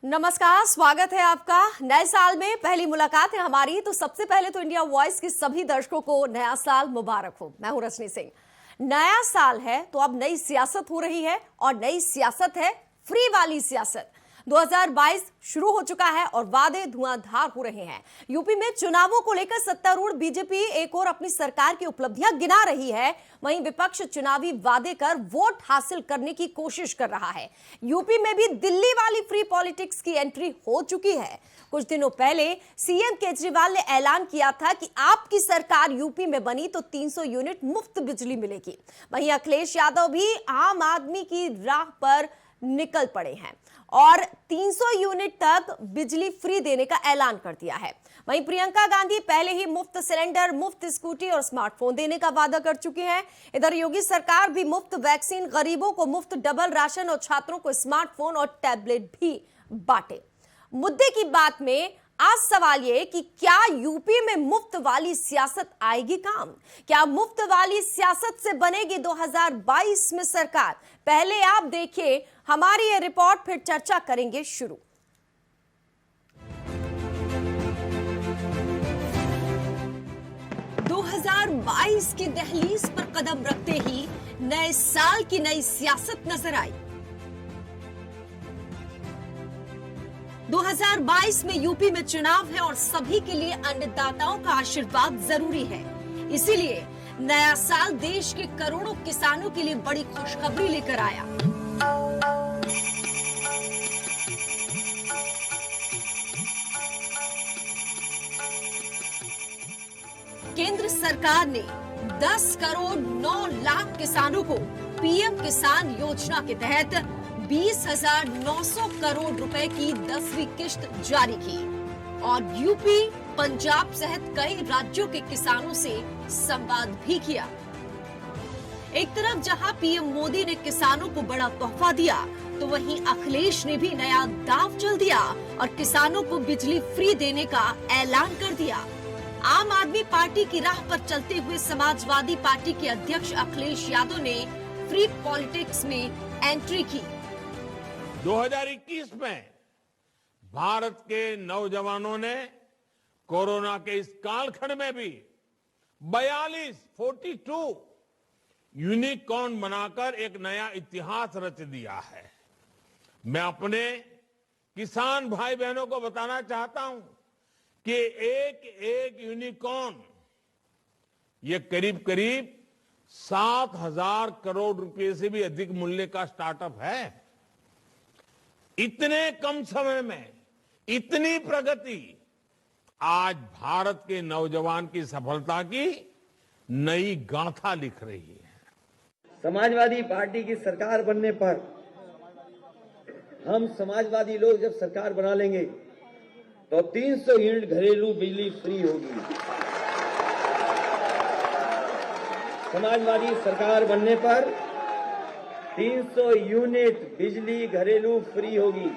नमस्कार, स्वागत है आपका नए साल में। पहली मुलाकात है हमारी, तो सबसे पहले तो इंडिया वॉइस के सभी दर्शकों को नया साल मुबारक हो। मैं हूं रश्मि सिंह। नया साल है तो अब नई सियासत हो रही है, और नई सियासत है फ्री वाली सियासत। 2022 शुरू हो चुका है और वादे धुआंधार हो रहे हैं। यूपी में चुनावों को लेकर सत्तारूढ़ बीजेपी एक और अपनी सरकार की उपलब्धियां गिना रही है, वहीं विपक्ष चुनावी वादे कर वोट हासिल करने की कोशिश कर रहा है। यूपी में भी दिल्ली वाली फ्री पॉलिटिक्स की एंट्री हो चुकी है। कुछ दिनों पहले सीएम केजरीवाल ने ऐलान किया था कि आपकी सरकार यूपी में बनी तो 300 यूनिट मुफ्त बिजली मिलेगी। वहीं अखिलेश यादव भी आम आदमी की राह पर निकल पड़े हैं और 300 यूनिट तक बिजली फ्री देने का ऐलान कर दिया है। वहीं प्रियंका गांधी पहले ही मुफ्त सिलेंडर, मुफ्त स्कूटी और स्मार्टफोन देने का वादा कर चुकी हैं। इधर योगी सरकार भी मुफ्त वैक्सीन, गरीबों को मुफ्त डबल राशन और छात्रों को स्मार्टफोन और टैबलेट भी बांटे। मुद्दे की बात में आज सवाल यह कि क्या यूपी में मुफ्त वाली सियासत आएगी काम? क्या मुफ्त वाली सियासत से बनेगी 2022 में सरकार? पहले आप देखिए हमारी ये रिपोर्ट, फिर चर्चा करेंगे शुरू। की दहलीज पर कदम रखते ही नए साल की नई सियासत नजर आई। 2022 में यूपी में चुनाव है और सभी के लिए अन्नदाताओं का आशीर्वाद जरूरी है। इसीलिए नया साल देश के करोड़ों किसानों के लिए बड़ी खुशखबरी लेकर आया। केंद्र सरकार ने 10 करोड़ 9 लाख किसानों को पीएम किसान योजना के तहत 20,900 करोड़ रुपए की 10वीं किश्त जारी की और यूपी, पंजाब सहित कई राज्यों के किसानों से संवाद भी किया। एक तरफ जहां पीएम मोदी ने किसानों को बड़ा तोहफा दिया, तो वहीं अखिलेश ने भी नया दांव चल दिया और किसानों को बिजली फ्री देने का ऐलान कर दिया। आम आदमी पार्टी की राह पर चलते हुए समाजवादी पार्टी के अध्यक्ष अखिलेश यादव ने फ्री पॉलिटिक्स में एंट्री की। 2021 में भारत के नौजवानों ने कोरोना के इस कालखंड में भी 42 यूनिकॉर्न बनाकर एक नया इतिहास रच दिया है। मैं अपने किसान भाई बहनों को बताना चाहता हूं कि एक यूनिकॉर्न ये करीब 7,000 करोड़ रुपए से भी अधिक मूल्य का स्टार्टअप है। इतने कम समय में इतनी प्रगति आज भारत के नौजवान की सफलता की नई गाथा लिख रही है। समाजवादी पार्टी की सरकार बनने पर हम समाजवादी लोग जब सरकार बना लेंगे तो 300 यूनिट घरेलू बिजली फ्री होगी। समाजवादी सरकार बनने पर 300 यूनिट बिजली घरेलू फ्री होगी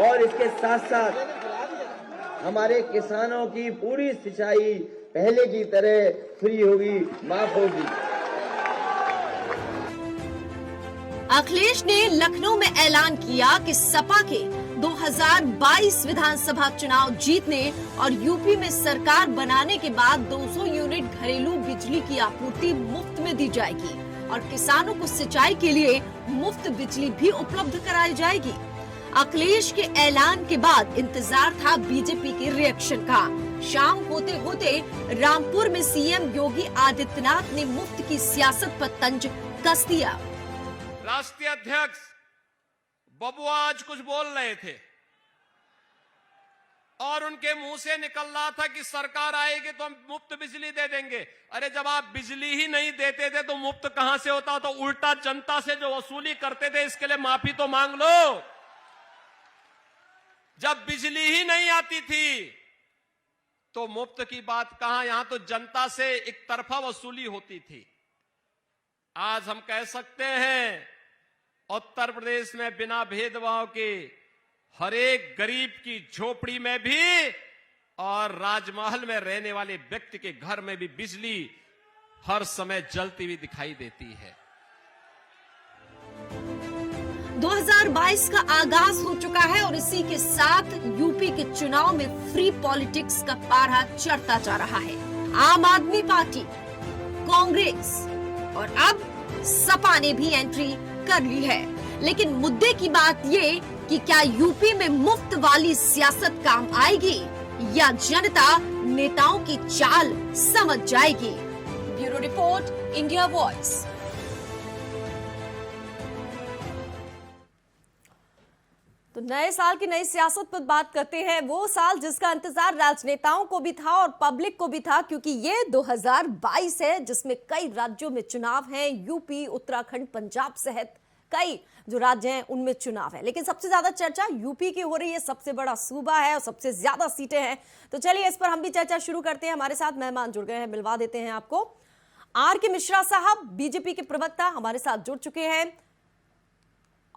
और इसके साथ साथ हमारे किसानों की पूरी सिंचाई पहले की तरह फ्री होगी, माफ होगी। अखिलेश ने लखनऊ में ऐलान किया कि सपा के 2022 विधानसभा चुनाव जीतने और यूपी में सरकार बनाने के बाद 200 यूनिट घरेलू बिजली की आपूर्ति मुफ्त में दी जाएगी और किसानों को सिंचाई के लिए मुफ्त बिजली भी उपलब्ध कराई जाएगी। अखिलेश के ऐलान के बाद इंतजार था बीजेपी के रिएक्शन का। शाम होते होते रामपुर में सीएम योगी आदित्यनाथ ने मुफ्त की सियासत पर तंज कस दिया। राष्ट्रीय अध्यक्ष बबुआ आज कुछ बोल रहे थे और उनके मुंह से निकल रहा था कि सरकार आएगी तो हम मुफ्त बिजली दे देंगे। अरे जब आप बिजली ही नहीं देते थे तो मुफ्त कहां से होता? तो उल्टा जनता से जो वसूली करते थे इसके लिए माफी तो मांग लो। जब बिजली ही नहीं आती थी तो मुफ्त की बात कहां? यहां तो जनता से एक तरफा वसूली होती थी। आज हम कह सकते हैं उत्तर प्रदेश में बिना भेदभाव के हर एक गरीब की झोपड़ी में भी और राजमहल में रहने वाले व्यक्ति के घर में भी बिजली हर समय जलती हुई दिखाई देती है। 2022 का आगाज हो चुका है और इसी के साथ यूपी के चुनाव में फ्री पॉलिटिक्स का पारा चढ़ता जा रहा है। आम आदमी पार्टी, कांग्रेस और अब सपा ने भी एंट्री कर ली है। लेकिन मुद्दे की बात ये कि क्या यूपी में मुफ्त वाली सियासत काम आएगी या जनता नेताओं की चाल समझ जाएगी। Bureau report, India voice. तो नए साल की नई सियासत पर बात करते हैं। वो साल जिसका इंतजार राजनेताओं को भी था और पब्लिक को भी था, क्योंकि ये 2022 है जिसमें कई राज्यों में चुनाव हैं। यूपी, उत्तराखंड, पंजाब सहित कई जो राज्य हैं उनमें चुनाव है। लेकिन सबसे ज्यादा चर्चा यूपी की हो रही है। सबसे बड़ा सूबा है और सबसे ज्यादा सीटें हैं। तो चलिए इस पर हम भी चर्चा शुरू करते हैं। हमारे साथ मेहमान जुड़ गए हैं, मिलवा देते हैं आपको। आर.के. मिश्रा साहब, बीजेपी के प्रवक्ता, हमारे साथ जुड़ चुके हैं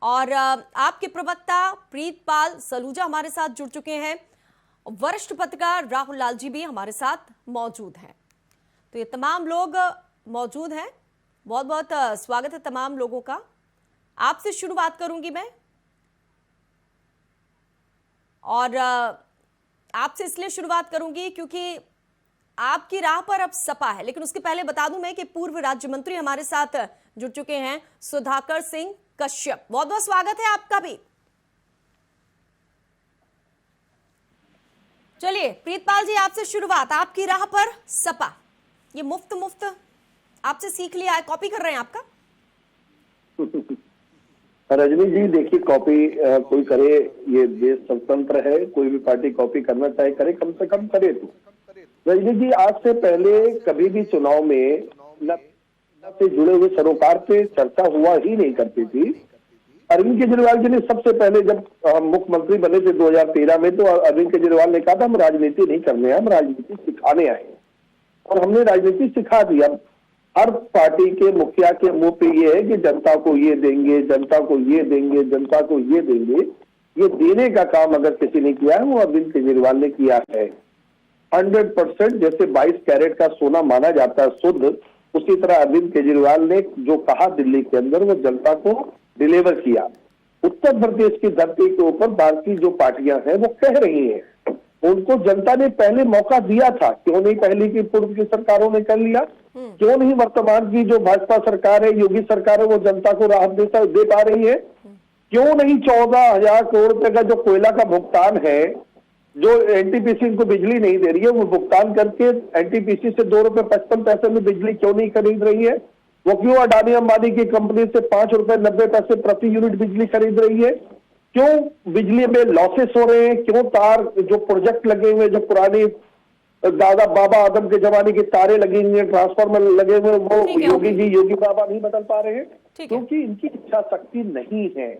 और आपके प्रवक्ता प्रीतपाल सलूजा हमारे साथ जुड़ चुके हैं। वरिष्ठ पत्रकार राहुल लालजी भी हमारे साथ मौजूद हैं। तो ये तमाम लोग मौजूद हैं। बहुत बहुत स्वागत है तमाम लोगों का। आपसे शुरुआत करूंगी मैं, और आपसे इसलिए शुरुआत करूंगी क्योंकि आपकी राह पर अब सपा है। लेकिन उसके पहले बता दूं मैं कि पूर्व राज्य मंत्री हमारे साथ जुड़ चुके हैं, सुधाकर सिंह कश्यप। बहुत बहुत स्वागत है आपका भी। चलिए प्रीतपाल जी, आपसे शुरुआत। आपकी राह पर सपा, ये मुफ्त आपसे सीख लिया है, कॉपी कर रहे हैं आपका? रजनी जी, देखिए, कॉपी कोई करे, ये देश स्वतंत्र है, कोई भी पार्टी कॉपी करना चाहे करे, कम से कम करे। तो रजनी जी, आज से पहले कभी भी चुनाव में से जुड़े हुए सरोकार पे चर्चा हुआ ही नहीं करती थी। अरविंद केजरीवाल जी ने सबसे पहले जब मुख्यमंत्री बने थे 2013 में, तो अरविंद केजरीवाल ने कहा था हम राजनीति नहीं करने, हम राजनीति सिखाने आए हैं, और हमने राजनीति सिखा दी। अब हर पार्टी के मुखिया के मुंह पे ये है कि जनता को ये देंगे, जनता को ये देंगे, जनता को ये देंगे। ये देने का काम अगर किसी ने किया है वो अरविंद केजरीवाल ने किया है। 100%, जैसे 22 कैरेट का सोना माना जाता है शुद्ध, उसी तरह अरविंद केजरीवाल ने जो कहा दिल्ली के अंदर वो जनता को डिलीवर किया। उत्तर प्रदेश की धरती के ऊपर भारतीय जो पार्टियां हैं वो कह रही हैं, उनको जनता ने पहले मौका दिया था। क्यों नहीं पहले की पूर्व की सरकारों ने कर लिया? क्यों नहीं वर्तमान की जो भाजपा सरकार है, योगी सरकार है, वो जनता को राहत दे पा रही है? क्यों नहीं 14,000 करोड़ रुपए का जो कोयला का भुगतान है, जो एनटीपीसी को बिजली नहीं दे रही है, वो भुगतान करके एनटीपीसी से 2 रुपए 55 पैसे में बिजली क्यों नहीं खरीद रही है? वो क्यों अडानी अंबानी की कंपनी से 5 रुपए 90 पैसे प्रति यूनिट बिजली खरीद रही है? क्यों बिजली में लॉसेस हो रहे हैं? क्यों तार जो प्रोजेक्ट लगे हुए, जो पुरानी दादा बाबा आदम के जमाने की तारे लगी हुई है, ट्रांसफार्मर लगे हुए, वो योगी बाबा नहीं बदल पा रहे हैं, क्योंकि इनकी इच्छा शक्ति नहीं है।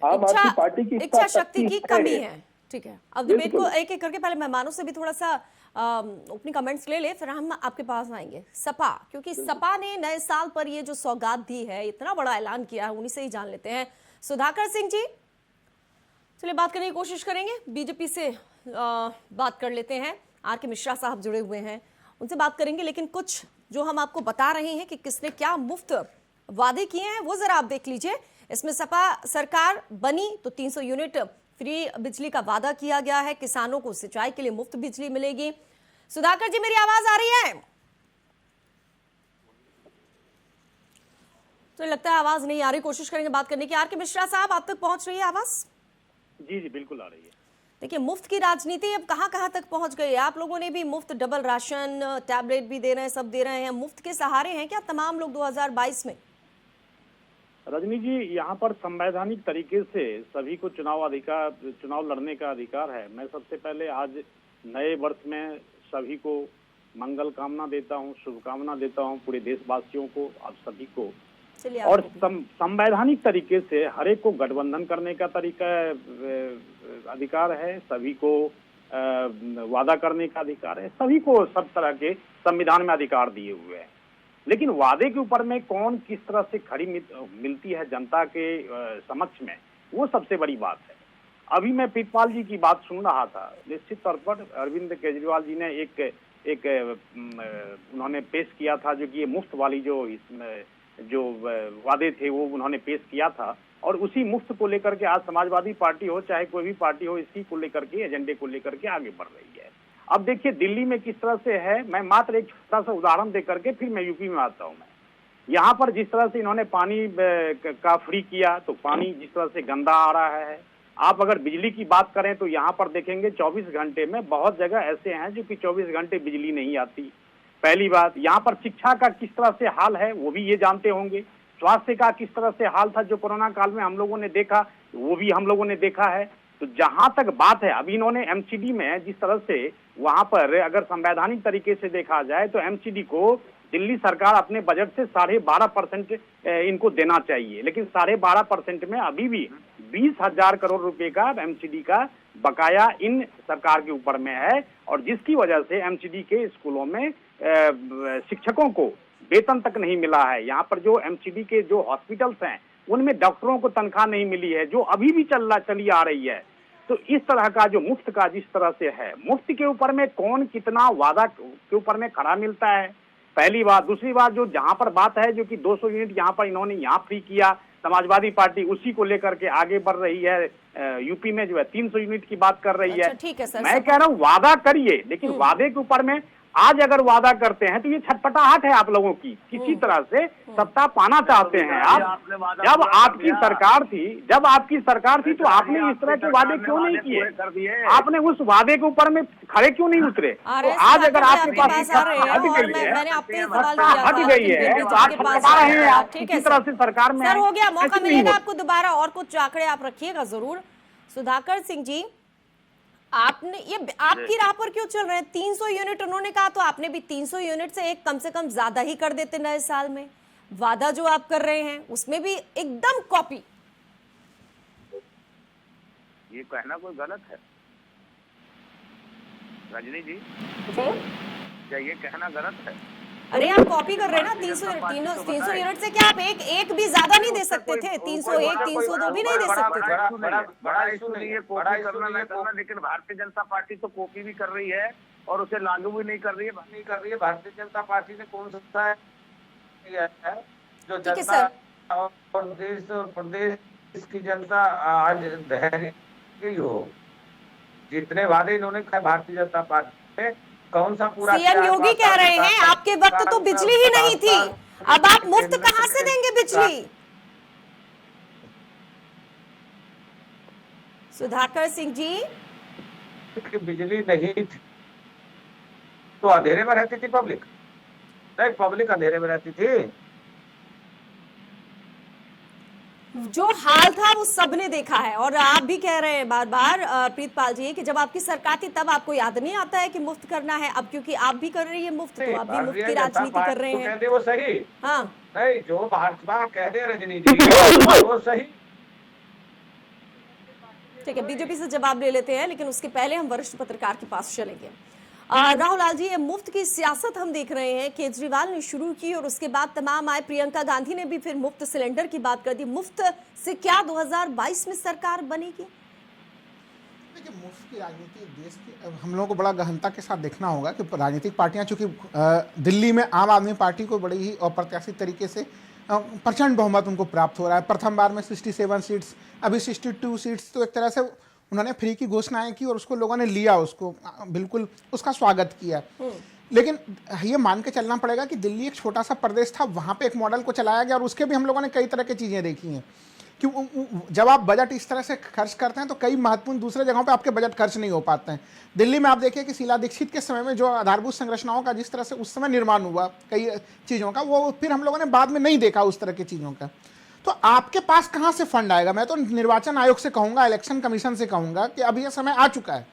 आम आदमी पार्टी की इच्छा शक्ति की कमी है। ठीक है, अब डिबेट को एक एक करके पहले मेहमानों से भी थोड़ा सा अपनी कमेंट्स ले ले, फिर हम आपके पास आएंगे। सपा, क्योंकि सपा ने नए साल पर ये जो सौगात दी है, इतना बड़ा ऐलान किया है, उन्हीं से ही जान लेते हैं। सुधाकर सिंह जी, चलिए बात करने की कोशिश करेंगे। बीजेपी से बात कर लेते हैं। आर.के. मिश्रा साहब जुड़े हुए हैं, उनसे बात करेंगे। लेकिन कुछ जो हम आपको बता रहे हैं कि किसने क्या मुफ्त वादे किए हैं, वो जरा आप देख लीजिए। इसमें सपा सरकार बनी तो 300 यूनिट फ्री बिजली का वादा किया गया है। किसानों को सिंचाई के लिए मुफ्त बिजली मिलेगी। सुधाकर जी, मेरी आवाज आ रही है? तो लगता है आवाज नहीं आ रही, कोशिश करेंगे बात करने की। आर.के. मिश्रा साहब, आप तक पहुंच रही है आवाज? जी बिल्कुल आ रही है। देखिए, मुफ्त की राजनीति अब कहां तक पहुंच गई है। आप लोगों ने भी मुफ्त डबल राशन, टैबलेट भी दे रहे हैं, सब दे रहे हैं। मुफ्त के सहारे हैं क्या तमाम लोग 2022 में? रजनी जी, यहाँ पर संवैधानिक तरीके से सभी को चुनाव लड़ने का अधिकार है। मैं सबसे पहले आज नए वर्ष में सभी को मंगल कामना देता हूँ, शुभकामना देता हूँ, पूरे देशवासियों को, आप सभी को। और संवैधानिक तरीके से हर एक को गठबंधन करने का तरीका अधिकार है, सभी को वादा करने का अधिकार है, सभी को सब तरह के संविधान में अधिकार दिए हुए हैं। लेकिन वादे के ऊपर में कौन किस तरह से खड़ी मिलती है जनता के समक्ष में, वो सबसे बड़ी बात है। अभी मैं प्रीतपाल जी की बात सुन रहा था। निश्चित तौर पर अरविंद केजरीवाल जी ने एक उन्होंने पेश किया था, जो कि ये मुफ्त वाली जो वादे थे वो उन्होंने पेश किया था। और उसी मुफ्त को लेकर के आज समाजवादी पार्टी हो चाहे कोई भी पार्टी हो, इसी को लेकर के, एजेंडे को लेकर के आगे बढ़ रही है। अब देखिए दिल्ली में किस तरह से है, मैं मात्र एक छोटा सा उदाहरण दे करके फिर मैं यूपी में आता हूं। मैं यहाँ पर जिस तरह से इन्होंने पानी का फ्री किया, तो पानी जिस तरह से गंदा आ रहा है। आप अगर बिजली की बात करें तो यहाँ पर देखेंगे 24 घंटे में बहुत जगह ऐसे हैं जो कि 24 घंटे बिजली नहीं आती। पहली बात, यहाँ पर शिक्षा का किस तरह से हाल है वो भी ये जानते होंगे। स्वास्थ्य का किस तरह से हाल था जो कोरोना काल में हम लोगों ने देखा, वो भी हम लोगों ने देखा है। तो जहां तक बात है, अभी इन्होंने एमसीडी में जिस तरह से वहां पर अगर संवैधानिक तरीके से देखा जाए तो एमसीडी को दिल्ली सरकार अपने बजट से 12.5% इनको देना चाहिए, लेकिन 12.5% में अभी भी 20,000 करोड़ रुपए का एमसीडी का बकाया इन सरकार के ऊपर में है, और जिसकी वजह से एमसीडी के स्कूलों में शिक्षकों को वेतन तक नहीं मिला है। यहाँ पर जो एमसीडी के जो हॉस्पिटल्स हैं उनमें डॉक्टरों को तनख्वाह नहीं मिली है, जो अभी भी चली आ रही है। तो इस तरह का जो मुफ्त का जिस तरह से है, मुफ्त के ऊपर में कौन कितना वादा के ऊपर में खड़ा मिलता है, पहली बात। दूसरी बात, जो जहां पर बात है जो कि 200 यूनिट यहाँ पर इन्होंने यहाँ फ्री किया, समाजवादी पार्टी उसी को लेकर के आगे बढ़ रही है। यूपी में जो है 300 यूनिट की बात कर रही है। ठीक है सर, मैं कह रहा हूँ वादा करिए, लेकिन वादे के ऊपर में आज अगर वादा करते हैं तो ये छटपटाहट है आप लोगों की, किसी तरह से सत्ता पाना चाहते हैं आप। जब आपकी सरकार थी तो आपने इस तरह के वादे क्यों नहीं किए? आपने उस वादे के ऊपर में खड़े क्यों नहीं उतरे? तो आज अगर आपके पास हट गई है तो आप छटपटा रहे हैं, आप किसी तरह से सरकार में सर हो गया, मौका मिलेगा आपको दोबारा और कुछ आंकड़े आप रखिएगा जरूर। सुधाकर सिंह जी, आपने ये आपकी राह पर क्यों चल रहे हैं? 300 यूनिट उन्होंने कहा, तो आपने भी 300 यूनिट से एक कम से कम ज्यादा ही कर देते नए साल में। वादा जो आप कर रहे हैं उसमें भी एकदम कॉपी। ये कहना कोई गलत है रजनी जी? क्या ये कहना गलत है? अरे आप कॉपी कर रहे हैं ना। 300 यूनिट से क्या आप एक भी ज्यादा नहीं दे सकते थे? 301, 302 भी नहीं दे सकते थे? बड़ा इशू नहीं है कॉपी करना ना करना, लेकिन भारतीय जनता पार्टी तो कॉपी भी कर रही है और उसे लागू भी नहीं कर रही है। भारतीय जनता पार्टी ने कौन सा है जो जनता और देश और प्रदेश की जनता आज धैर्य की हो। जितने वादे इन्होंने खाए भारतीय जनता पार्टी ने, कौन सा पूरा? सीएम योगी कह रहे हैं आपके वक्त तो बिजली ही नहीं थी, अब आप मुफ्त कहां से देंगे बिजली? सुधाकर सिंह जी, बिजली नहीं थी तो अंधेरे में रहती थी पब्लिक? नहीं, पब्लिक अंधेरे में रहती थी। जो हाल था वो सबने देखा है, और आप भी कह रहे हैं बार बार प्रीतपाल जी कि जब आपकी सरकार थी तब आपको याद नहीं आता है कि मुफ्त करना है। अब क्योंकि आप भी कर रही है मुफ्त, तो आप भी मुफ्त की राजनीति कर रहे हैं। वो सही, हाँ नहीं जो भाजपा कह दे रजनी जी वो सही। ठीक है, बीजेपी से जवाब ले लेते हैं, लेकिन उसके पहले हम वरिष्ठ पत्रकार के पास चलेंगे। राहुल लाल जी, ये मुफ्त की सियासत हम देख रहे हैं, केजरीवाल ने शुरू की और उसके बाद तमाम आए। प्रियंका गांधी ने भी फिर मुफ्त सिलेंडर की बात कर दी। मुफ्त से क्या 2022 में सरकार बनेगी? देखिए, मुफ्त की राजनीति देश की हम लोगों को बड़ा गहनता के साथ देखना होगा कि राजनीतिक पार्टियां, चूंकि दिल्ली में आम आदमी पार्टी को बड़ी ही अप्रत्याशित तरीके से प्रचंड बहुमत उनको प्राप्त हो रहा है। प्रथम बार में 67 सीट्स, अभी 62 सीट्स, तो एक तरह से उन्होंने फ्री की घोषणाएं की और उसको लोगों ने लिया, उसको बिल्कुल उसका स्वागत किया। लेकिन ये मान के चलना पड़ेगा कि दिल्ली एक छोटा सा प्रदेश था, वहाँ पे एक मॉडल को चलाया गया और उसके भी हम लोगों ने कई तरह की चीज़ें देखी हैं कि जब आप बजट इस तरह से खर्च करते हैं तो कई महत्वपूर्ण दूसरे जगहों पे आपके बजट खर्च नहीं हो पाते हैं। दिल्ली में आप देखिए कि शीला दीक्षित के समय में जो आधारभूत संरचनाओं का जिस तरह से उस समय निर्माण हुआ कई चीज़ों का, वो फिर हम लोगों ने बाद में नहीं देखा उस तरह की चीज़ों का। तो आपके पास कहाँ से फंड आएगा? मैं तो निर्वाचन आयोग से कहूँगा, इलेक्शन कमीशन से कहूँगा कि अब यह समय आ चुका है।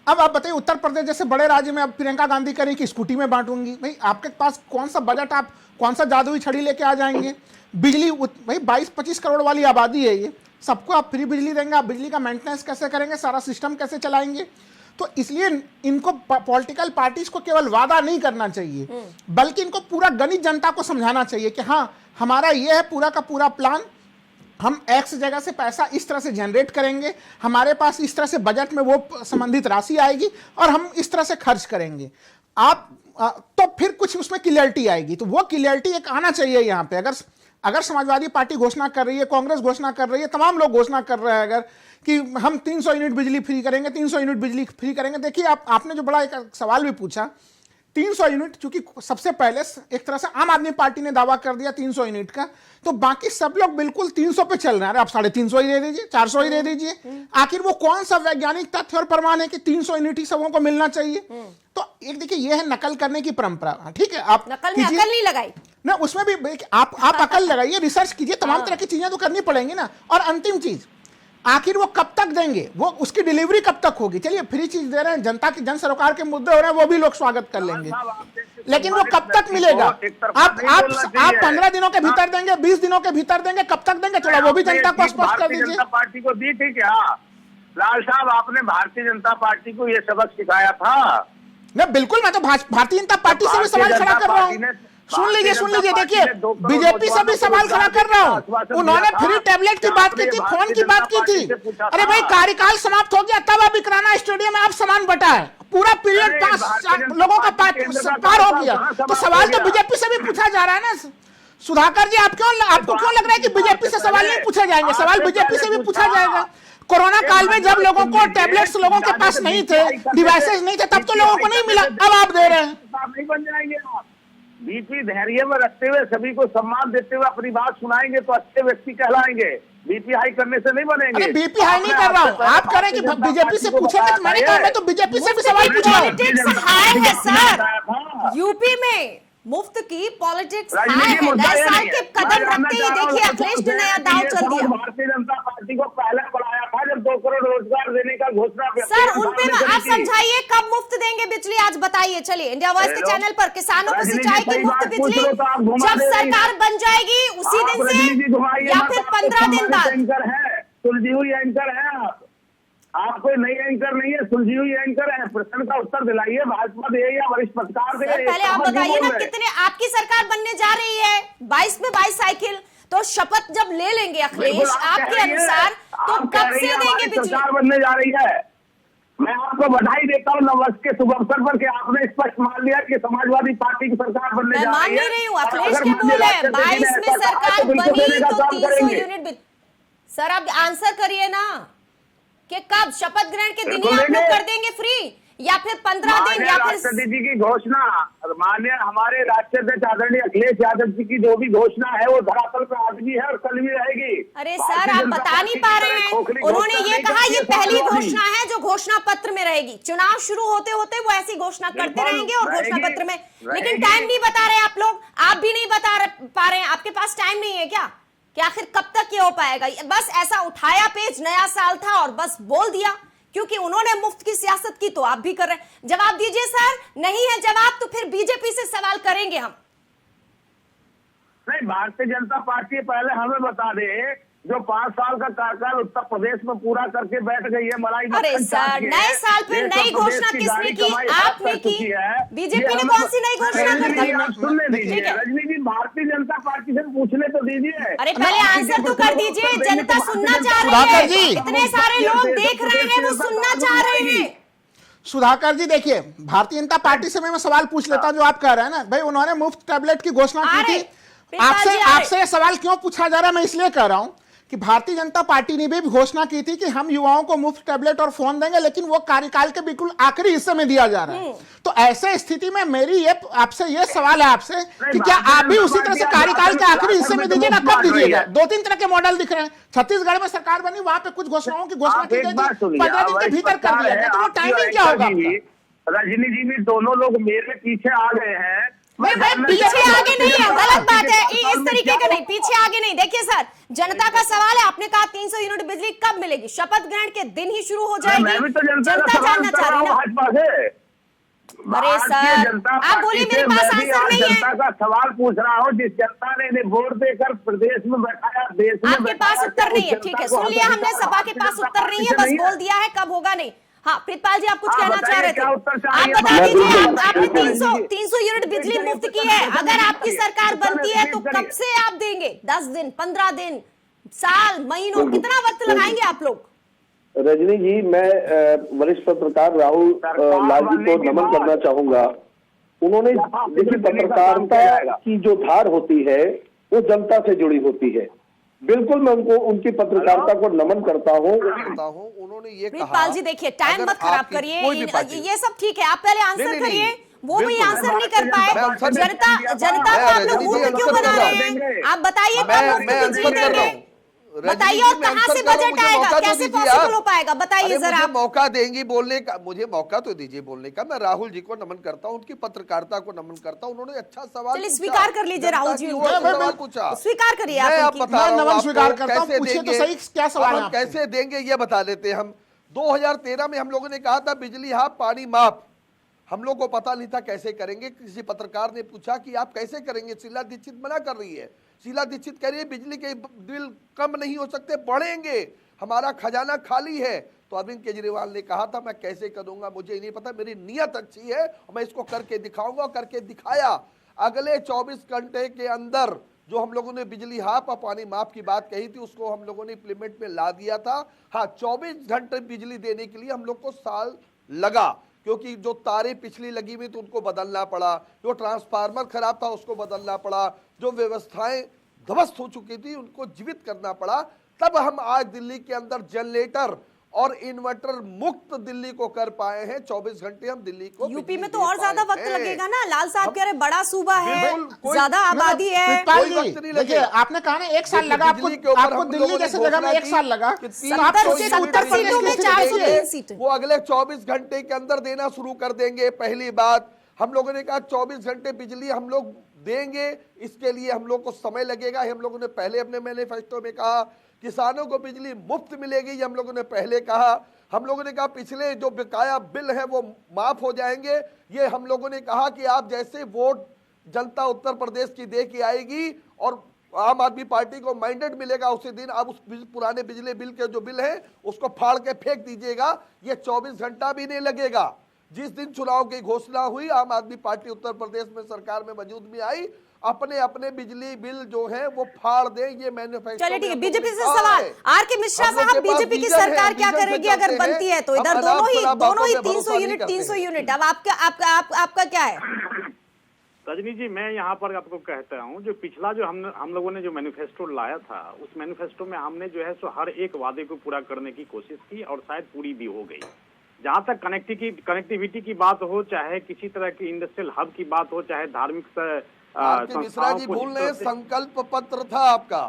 अब आप बताइए, उत्तर प्रदेश जैसे बड़े राज्य में अब प्रियंका गांधी करें कि स्कूटी में बांटूंगी, भाई आपके पास कौन सा बजट, आप कौन सा जादुई छड़ी लेके आ जाएंगे? बिजली, भाई 22-25 करोड़ वाली आबादी है ये, सबको आप फ्री बिजली देंगे, आप बिजली का मेंटेनेंस कैसे करेंगे, सारा सिस्टम कैसे चलाएंगे? तो इसलिए इनको पॉलिटिकल पार्टीज को केवल वादा नहीं करना चाहिए, बल्कि इनको पूरा गणित जनता को समझाना चाहिए कि हाँ, हमारा ये है पूरा का पूरा प्लान, हम एक्स जगह से पैसा इस तरह से जनरेट करेंगे, हमारे पास इस तरह से बजट में वो संबंधित राशि आएगी और हम इस तरह से खर्च करेंगे। आप तो फिर कुछ उसमें क्लियरिटी आएगी, तो वो क्लियरिटी एक आना चाहिए यहाँ पे। अगर अगर समाजवादी पार्टी घोषणा कर रही है, कांग्रेस घोषणा कर रही है, तमाम लोग घोषणा कर रहे हैं अगर कि हम 300 यूनिट बिजली फ्री करेंगे, 300 यूनिट बिजली फ्री करेंगे। देखिए आपने जो बड़ा एक सवाल भी पूछा, 300 यूनिट चूंकि सबसे पहले एक तरह से आम आदमी पार्टी ने दावा कर दिया 300 यूनिट का, तो बाकी सब लोग बिल्कुल 300 पे चल रहे हैं। अरे आप 350 ही दे दीजिए, 400 ही दे दीजिए। आखिर वो कौन सा वैज्ञानिक तथ्य और प्रमाण है कि 300 यूनिट ही सबों को मिलना चाहिए? तो एक देखिए ये है नकल करने की परंपरा। ठीक है, आप नकल में अकल नहीं लगाई ना, उसमें भी आप अकल लगाइए, रिसर्च कीजिए, तमाम तरह की चीजें तो करनी पड़ेंगी ना। और अंतिम चीज, आखिर वो कब तक देंगे, वो उसकी डिलीवरी कब तक होगी? चलिए फ्री चीज दे रहे हैं, जनता की जन सरोकार के मुद्दे हो रहे हैं, वो भी लोग स्वागत कर लेंगे, लेकिन वो कब तक मिलेगा? आप 15 दिनों के भीतर देंगे, 20 दिनों के भीतर देंगे, कब तक देंगे? थोड़ा वो भी जनता को स्पष्ट कर दीजिए। जनता पार्टी को दी थी क्या लाल साहब? आपने भारतीय जनता पार्टी को ये सबक सिखाया था? नहीं बिल्कुल, मैं तो भारतीय जनता पार्टी से भी सवाल खड़ा कर रहा हूँ। सुन लीजिए, देखिए बीजेपी से भी सवाल खड़ा कर रहा हूँ। उन्होंने फ्री टैबलेट की बात की थी, फोन की बात की थी। अरे भाई कार्यकाल समाप्त हो गया, तब अब इकराना स्टेडियम में आप सामान बटा है, पूरा पीरियड 5 लोगों का पार हो गया, तो सवाल तो बीजेपी से भी पूछा जा रहा है ना। सुधाकर जी, आपको क्यों लग रहा है कि बीजेपी से सवाल नहीं पूछे जाएंगे? सवाल बीजेपी से भी पूछा जाएगा। कोरोना काल में जब लोगों को टैबलेट्स लोगों के पास नहीं थे, डिवाइसेज नहीं थे, तब तो लोगों को नहीं मिला, अब आप दे रहे हैं। नहीं बन जाएंगे आप। बीपी धैर्य में रखते हुए, सभी को सम्मान देते हुए अपनी बात सुनाएंगे तो अच्छे व्यक्ति कहलाएंगे। बीपी हाई करने से नहीं बनेंगे। अरे बीपी हाई नहीं कर रहा हूँ, आप कह रहे हैं कि बीजेपी से पूछेंगे, तो मैंने कहा मैं तो बीजेपी से भी सवाल पूछा। पॉलिटिक्स हाई है सर, यूपी में मुफ्त की पॉलिटिक्स हाई है। नए साल के कदम रखते ही देखिए अखिलेश ने नया दाव चल दिया। भारतीय जनता पार्टी को पहले बुलाया था जब 2 करोड़ रोजगार देने का घोषणा। सर उन पे आप समझाइए कब मुफ्त देंगे बिजली, आज बताइए। चलिए इंडिया वॉइस के चैनल पर किसानों को सिंचाई की मुफ्त बिजली जब सरकार बन जाएगी उसी दिन से या फिर 15 दिन बाद? एंकर है, सुलझी हुई एंकर है आप कोई नई एंकर नहीं है, सुलझी हुई एंकर है। प्रश्न का उत्तर दिलाइए, भाजपा दे या वरिष्ठ पत्रकार दे? पहले आप बताइए ना, कितने आपकी सरकार बनने जा रही है? 22 में 22 साइकिल, तो शपथ जब ले लेंगे अखिलेश आपके अनुसार, तो कब से देंगे बिजली? सरकार बनने जा रही है। मैं आपको बधाई देता हूँ नववर्ष के शुभ अवसर पर कि आपने स्पष्ट मान लिया कि समाजवादी पार्टी की सरकार बनने जा रही है। मैं मान नहीं रही हूँ, अखिलेश के बोल है 22 में सरकार बनी तो 300 यूनिट। सर आप आंसर करिए ना कि कब? शपथ ग्रहण के दिन ही आप लोग कर देंगे फ्री, या फिर 15 दिन, या फिर राष्ट्रपति जी की घोषणा, माननीय हमारे राष्ट्रीय अध्यक्ष आदरणीय अखिलेश यादव जी की जो भी घोषणा है वो धरातल पर आज भी है और कल भी रहेगी। अरे सर आप बता नहीं पा रहे हैं, उन्होंने ये कहा ये पहली घोषणा है जो घोषणा पत्र में रहेगी। चुनाव शुरू होते होते वो ऐसी घोषणा करते रहेंगे और घोषणा पत्र में, लेकिन टाइम नहीं बता रहे आप लोग, आप भी नहीं बता पा रहे हैं। आपके पास टाइम नहीं है क्या कि आखिर कब तक ये हो पाएगा? बस ऐसा उठाया पेज, नया साल था और बस बोल दिया, क्योंकि उन्होंने मुफ्त की सियासत की तो आप भी कर रहे हैं। जवाब दीजिए सर। नहीं है जवाब तो फिर बीजेपी से सवाल करेंगे हम। नहीं, भारतीय जनता पार्टी पहले हमें बता दे जो 5 साल का कार्यकाल उत्तर प्रदेश में पूरा करके बैठ गई है मलाई। अरे सर नए साल पे नई घोषणा किसने की? आपने की। बीजेपी ने कौन सी नई घोषणा कर दी? सुनने दीजिए रजनी जी, भारतीय जनता पार्टी से पूछने तो दीजिए। अरे पहले आंसर तो कर दीजिए, जनता सुनना चाह रही है, इतने सारे लोग देख रहे हैं, वो सुनना चाह रहे हैं। सुधाकर जी देखिए, भारतीय जनता पार्टी से मैं सवाल पूछ लेता हूं जो आप कह रहे हैं ना, भाई उन्होंने मुफ्त टैबलेट की घोषणा की थी, आपसे सवाल क्यों पूछा जा रहा है? मैं इसलिए कह रहा हूं कि भारतीय जनता पार्टी ने भी घोषणा की थी कि हम युवाओं को मुफ्त टैबलेट और फोन देंगे, लेकिन वो कार्यकाल के बिल्कुल आखिरी हिस्से में दिया जा रहा है। तो ऐसे स्थिति में मेरी ये आपसे ये सवाल है आपसे कि क्या आप भी उसी तरह से कार्यकाल के आखिरी हिस्से में दीजिएगा? कब दीजिएगा? 2-3 तरह के मॉडल दिख रहे हैं। छत्तीसगढ़ में सरकार बनी, वहां पे कुछ घोषणाओं की घोषणा की गई, 15 दिन के भीतर कर दिया गया, तो वो टाइमिंग क्या होगा? रजनी जी भी दोनों लोग मेरे पीछे आ गए हैं। पीछे आगे नहीं है, गलत बात है, इस तरीके का नहीं, पीछे आगे नहीं। देखिए सर, जनता का सवाल है, आपने कहा 300 यूनिट बिजली कब मिलेगी? शपथ ग्रहण के दिन ही शुरू हो जाएगी, जनता जानना चाह रही है। अरे सर आप बोलिए, मेरे पास आंसर नहीं है। जनता का सवाल पूछ रहा हूँ, जिस जनता ने इन्हें वोट देकर प्रदेश में बैठाया, देश में आपके पास उत्तर नहीं है, ठीक है, सुन लिया हमने, सभा के पास उत्तर नहीं है, बस बोल दिया है, कब होगा नहीं। हाँ प्रीतपाल जी आप कुछ कहना चाह रहे थे, आप बता दीजिए। आपने 300 यूनिट बिजली मुफ्त की है, अगर आपकी सरकार बनती है तो कब से आप देंगे? 10 दिन, 15 दिन, साल, महीनों, कितना वक्त लगाएंगे आप लोग? रजनी जी, मैं वरिष्ठ पत्रकार राहुल लाल जी को नमन करना चाहूंगा। उन्होंने देखिए, पत्रकारिता की जो धार होती है वो जनता से जुड़ी होती है। बिल्कुल मैं उनको उनकी पत्रकारिता को नमन करता हूँ। उन्होंने ये कहा, प्रीतपाल जी देखिए, टाइम मत खराब करिए, ये सब ठीक है, आप पहले आंसर करिए। वो भी आंसर नहीं कर पाए। जनता को आप लोग मूर्ख क्यों बना रहे हैं? आप बताइए कब बिजली देंगे, बताइए, और कहां से बजट आएगा, कैसे पॉसिबल हो पाएगा, बताइए जरा। मौका देंगी बोलने का, मुझे मौका तो दीजिए बोलने का। मैं राहुल जी को नमन करता हूं, उनकी पत्रकारिता को नमन करता हूं। उन्होंने अच्छा सवाल चलिए स्वीकार कर लीजिए राहुल जी, पूछा, स्वीकार करिए। आप कैसे देंगे ये बता देते हम। 2013 में हम लोगों ने कहा था बिजली हाफ पानी माफ, हम लोग को पता नहीं था कैसे करेंगे। किसी पत्रकार ने पूछा कि आप कैसे करेंगे, शीला दीक्षित मना कर रही है। शीला दीक्षित कह रही है बिजली के बिल कम नहीं हो सकते, बढ़ेंगे, हमारा खजाना खाली है। तो अरविंद केजरीवाल ने कहा था मैं कैसे करूंगा मुझे नहीं पता, मेरी नीयत अच्छी है और मैं इसको करके दिखाऊंगा, करके दिखाया। अगले 24 घंटे के अंदर जो हम लोगों ने बिजली हाफ और पानी माफ की बात कही थी उसको हम लोगों ने इम्प्लीमेंट में ला दिया था। हाँ, 24 घंटे बिजली देने के लिए हम लोग को साल लगा, क्योंकि जो तारें पिछली लगी हुई थी उनको बदलना पड़ा, जो ट्रांसफार्मर खराब था उसको बदलना पड़ा, जो व्यवस्थाएं ध्वस्त हो चुकी थी उनको जीवित करना पड़ा। तब हम आज दिल्ली के अंदर जनरेटर और इन्वर्टर मुक्त दिल्ली को कर पाए हैं। 24 घंटे हम दिल्ली को, यूपी में तो और ज्यादा वक्त लगेगा ना। लाल साहब कह रहे बड़ा सूबा है, ज्यादा आबादी है। देखिए आपने कहा ना 1 साल लगा आपको दिल्ली जैसे जगह में 1 साल लगा। 70 सीटों में 403 सीटें वो अगले 24 घंटे के अंदर देना शुरू कर देंगे। पहली बात हम लोगों ने कहा 24 घंटे बिजली हम लोग देंगे, इसके लिए हम लोग को समय लगेगा। हम लोगों ने पहले अपने मैनिफेस्टो में कहा किसानों को बिजली मुफ्त मिलेगी, ये हम लोगों ने पहले कहा। हम लोगों ने कहा पिछले जो बकाया बिल है वो माफ हो जाएंगे। ये हम लोगों ने कहा कि आप जैसे वोट जनता उत्तर प्रदेश की दे के आएगी और आम आदमी पार्टी को मैंडेट मिलेगा उसी दिन आप उस पुराने बिजली बिल के जो बिल है उसको फाड़ के फेंक दीजिएगा। ये 24 घंटा भी नहीं लगेगा। जिस दिन चुनाव की घोषणा हुई आम आदमी पार्टी उत्तर प्रदेश में सरकार में मौजूद में आई, अपने अपने बिजली बिल जो है वो फाड़ दे। ये मैनिफेस्टो। चलिए ठीक है, बीजेपी से सवाल आर के मिश्रा साहब, बीजेपी की सरकार क्या करेगी अगर बनती है तो? इधर दोनों ही 300 यूनिट। अब आपका क्या है? रजनी जी, मैं यहाँ पर आपको कहता हूँ जो पिछला जो हम लोगों ने जो मैनिफेस्टो लाया था उस मैनिफेस्टो में हमने जो है सो हर एक वादे को पूरा करने की कोशिश की और शायद पूरी भी हो गई। जहाँ तक कनेक्टिविटी की बात हो, चाहे किसी तरह की इंडस्ट्रियल हब की बात हो, चाहे धार्मिक मिश्रा जी भूल रहे, संकल्प पत्र था आपका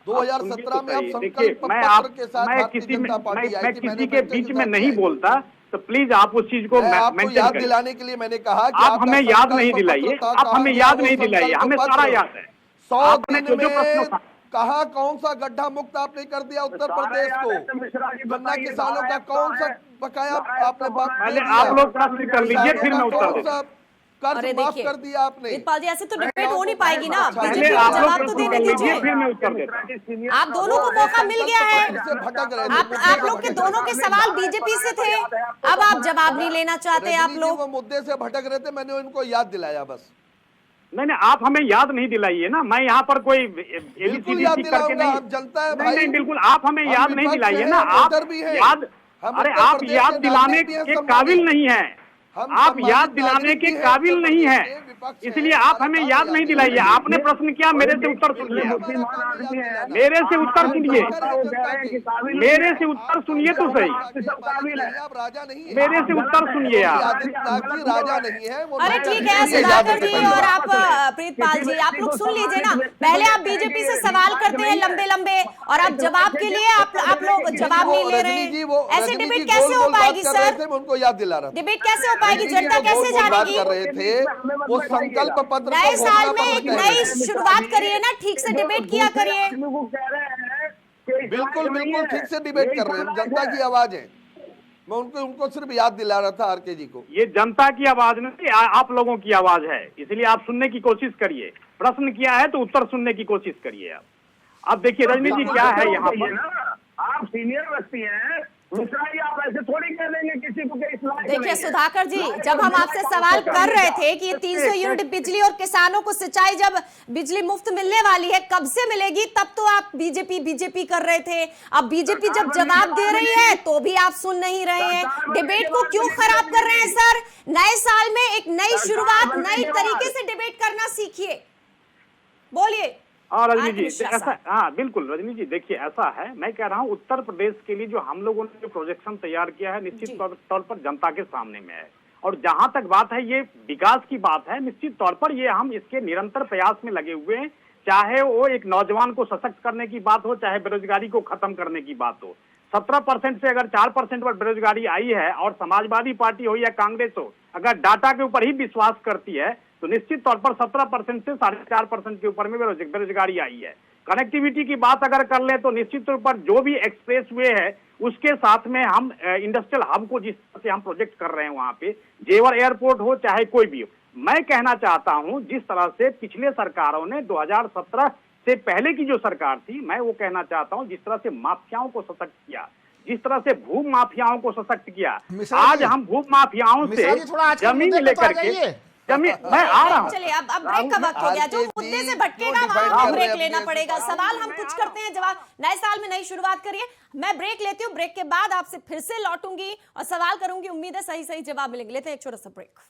2017 में। आप संकल्प पत्र के साथ भारतीय जनता पार्टी आई थी। मैं किसी के बीच में नहीं बोलता, तो प्लीज आप उस चीज को आपको याद दिलाने के लिए मैंने कहा कि आप हमें याद नहीं दिलाइए, आप हमें याद नहीं दिलाइए, हमें सारा याद है। 100 दिन में कहा कौन सा गड्ढा मुक्त आपने कर दिया उत्तर प्रदेश को? गन्ना किसानों का कौन सा बकाया आपने आप लोग प्रश्न कर लीजिए, फिर मैं उत्तर दूंगा। कर्ज माफ कर दिया आपने। प्रीतपाल जी, ऐसे तो डिबेट हो नहीं पाएगी ना। बीजेपी को जवाब तो देने दीजिए। फिर मैं उत्तर देता। आप दोनों को मौका मिल गया है। भटक रहे आप लोग के दोनों के सवाल बीजेपी से थे, अब आप जवाब नहीं लेना चाहते। आप लोग वो मुद्दे से भटक रहे थे, मैंने उनको याद दिलाया बस। नहीं, आप हमें याद नहीं दिलाइए ना। मैं यहाँ पर कोई बिल्कुल याद दिलाऊंगा, हम जनता है भाई। नहीं, बिल्कुल आप हमें याद नहीं दिलाइए ना। आप याद, अरे आप याद दिलाने के काबिल नहीं है, आप याद दिलाने के काबिल नहीं है, इसलिए आप हमें याद नहीं दिलाइए। आपने प्रश्न किया, मेरे से उत्तर सुनिए, मेरे से उत्तर सुनिए, मेरे से उत्तर सुनिए तो सही, मेरे से उत्तर सुनिए आप। राजा नहीं है। अरे ठीक है सुधाकर जी और आप प्रीतपाल जी, आप लोग सुन लीजिए ना। पहले आप बीजेपी से सवाल करते हैं लंबे लंबे और आप जवाब के लिए आप लोग जवाब नहीं ले रहे हैं। ऐसे डिबेट कैसे हो पाएगी सर? उनको याद दिला रहा, डिबेट कैसे हो पाएगी? जनता कैसे जानेगी? कर रहे थे वो संकल्प पत्र। नए साल में एक नई शुरुआत करिए ना, ठीक से डिबेट किया करिए। बिल्कुल बिल्कुल ठीक से डिबेट कर रहे हैं, जनता की आवाज है। मैं उनको सिर्फ याद दिला रहा था आरके जी को। ये जनता की आवाज नहीं, आप लोगों की आवाज है, इसलिए आप सुनने की कोशिश करिए। प्रश्न किया है तो उत्तर सुनने की कोशिश करिए आप। अब देखिए रजनी जी क्या है यहाँ पर, आप सीनियर व्यक्ति हैं, आप ऐसे थोड़ी कह देंगे किसी को कि इस्लाम। देखिए सुधाकर जी, जब हम आपसे सवाल कर रहे थे कि 300 यूनिट बिजली और किसानों को सिंचाई जब बिजली मुफ्त मिलने वाली है कब से मिलेगी, तब तो आप बीजेपी कर रहे थे। अब बीजेपी जब जवाब दे रही है तो भी आप सुन नहीं रहे हैं। डिबेट को क्यों खराब कर रहे हैं सर? नए साल में एक नई शुरुआत, नई तरीके से डिबेट करना सीखिए। बोलिए। और रजनी जी मिश्रा ऐसा, साहब। हाँ बिल्कुल रजनी जी, देखिए ऐसा है, मैं कह रहा हूँ उत्तर प्रदेश के लिए जो हम लोगों ने जो प्रोजेक्शन तैयार किया है निश्चित जी। तौर पर जनता के सामने में है। और जहां तक बात है ये विकास की बात है, निश्चित तौर पर ये हम इसके निरंतर प्रयास में लगे हुए हैं, चाहे वो एक नौजवान को सशक्त करने की बात हो, चाहे बेरोजगारी को खत्म करने की बात हो। 17% से अगर 4% पर बेरोजगारी आई है और समाजवादी पार्टी हो या कांग्रेस हो, अगर डाटा के ऊपर ही विश्वास करती है तो निश्चित तौर पर 17% से 4.5% के ऊपर में बेरोजगारी आई है। कनेक्टिविटी की बात अगर कर ले तो निश्चित तौर पर जो भी एक्सप्रेस वे है उसके साथ में हम इंडस्ट्रियल हब को जिस तरह से हम प्रोजेक्ट कर रहे हैं, वहां पे जेवर एयरपोर्ट हो चाहे कोई भी हो, मैं कहना चाहता हूं जिस तरह से पिछले सरकारों ने 2017 से पहले की जो सरकार थी, मैं वो कहना चाहता हूं जिस तरह से माफियाओं को सशक्त किया, जिस तरह से भू माफियाओं को सशक्त किया, आज हम भू माफियाओं से जमीन लेकर के मैं आ रहा हूँ। चलिए अब ब्रेक का वक्त हो गया, जो मुद्दे से भटकेगा वहां ब्रेक लेना पड़ेगा। सवाल हम कुछ करते हैं, जवाब नए साल में नई शुरुआत करिए। मैं ब्रेक लेती हूँ, ब्रेक के बाद आपसे फिर से लौटूंगी और सवाल करूंगी, उम्मीद है सही सही जवाब मिलेंगे। लेते हैं एक छोटा सा ब्रेक।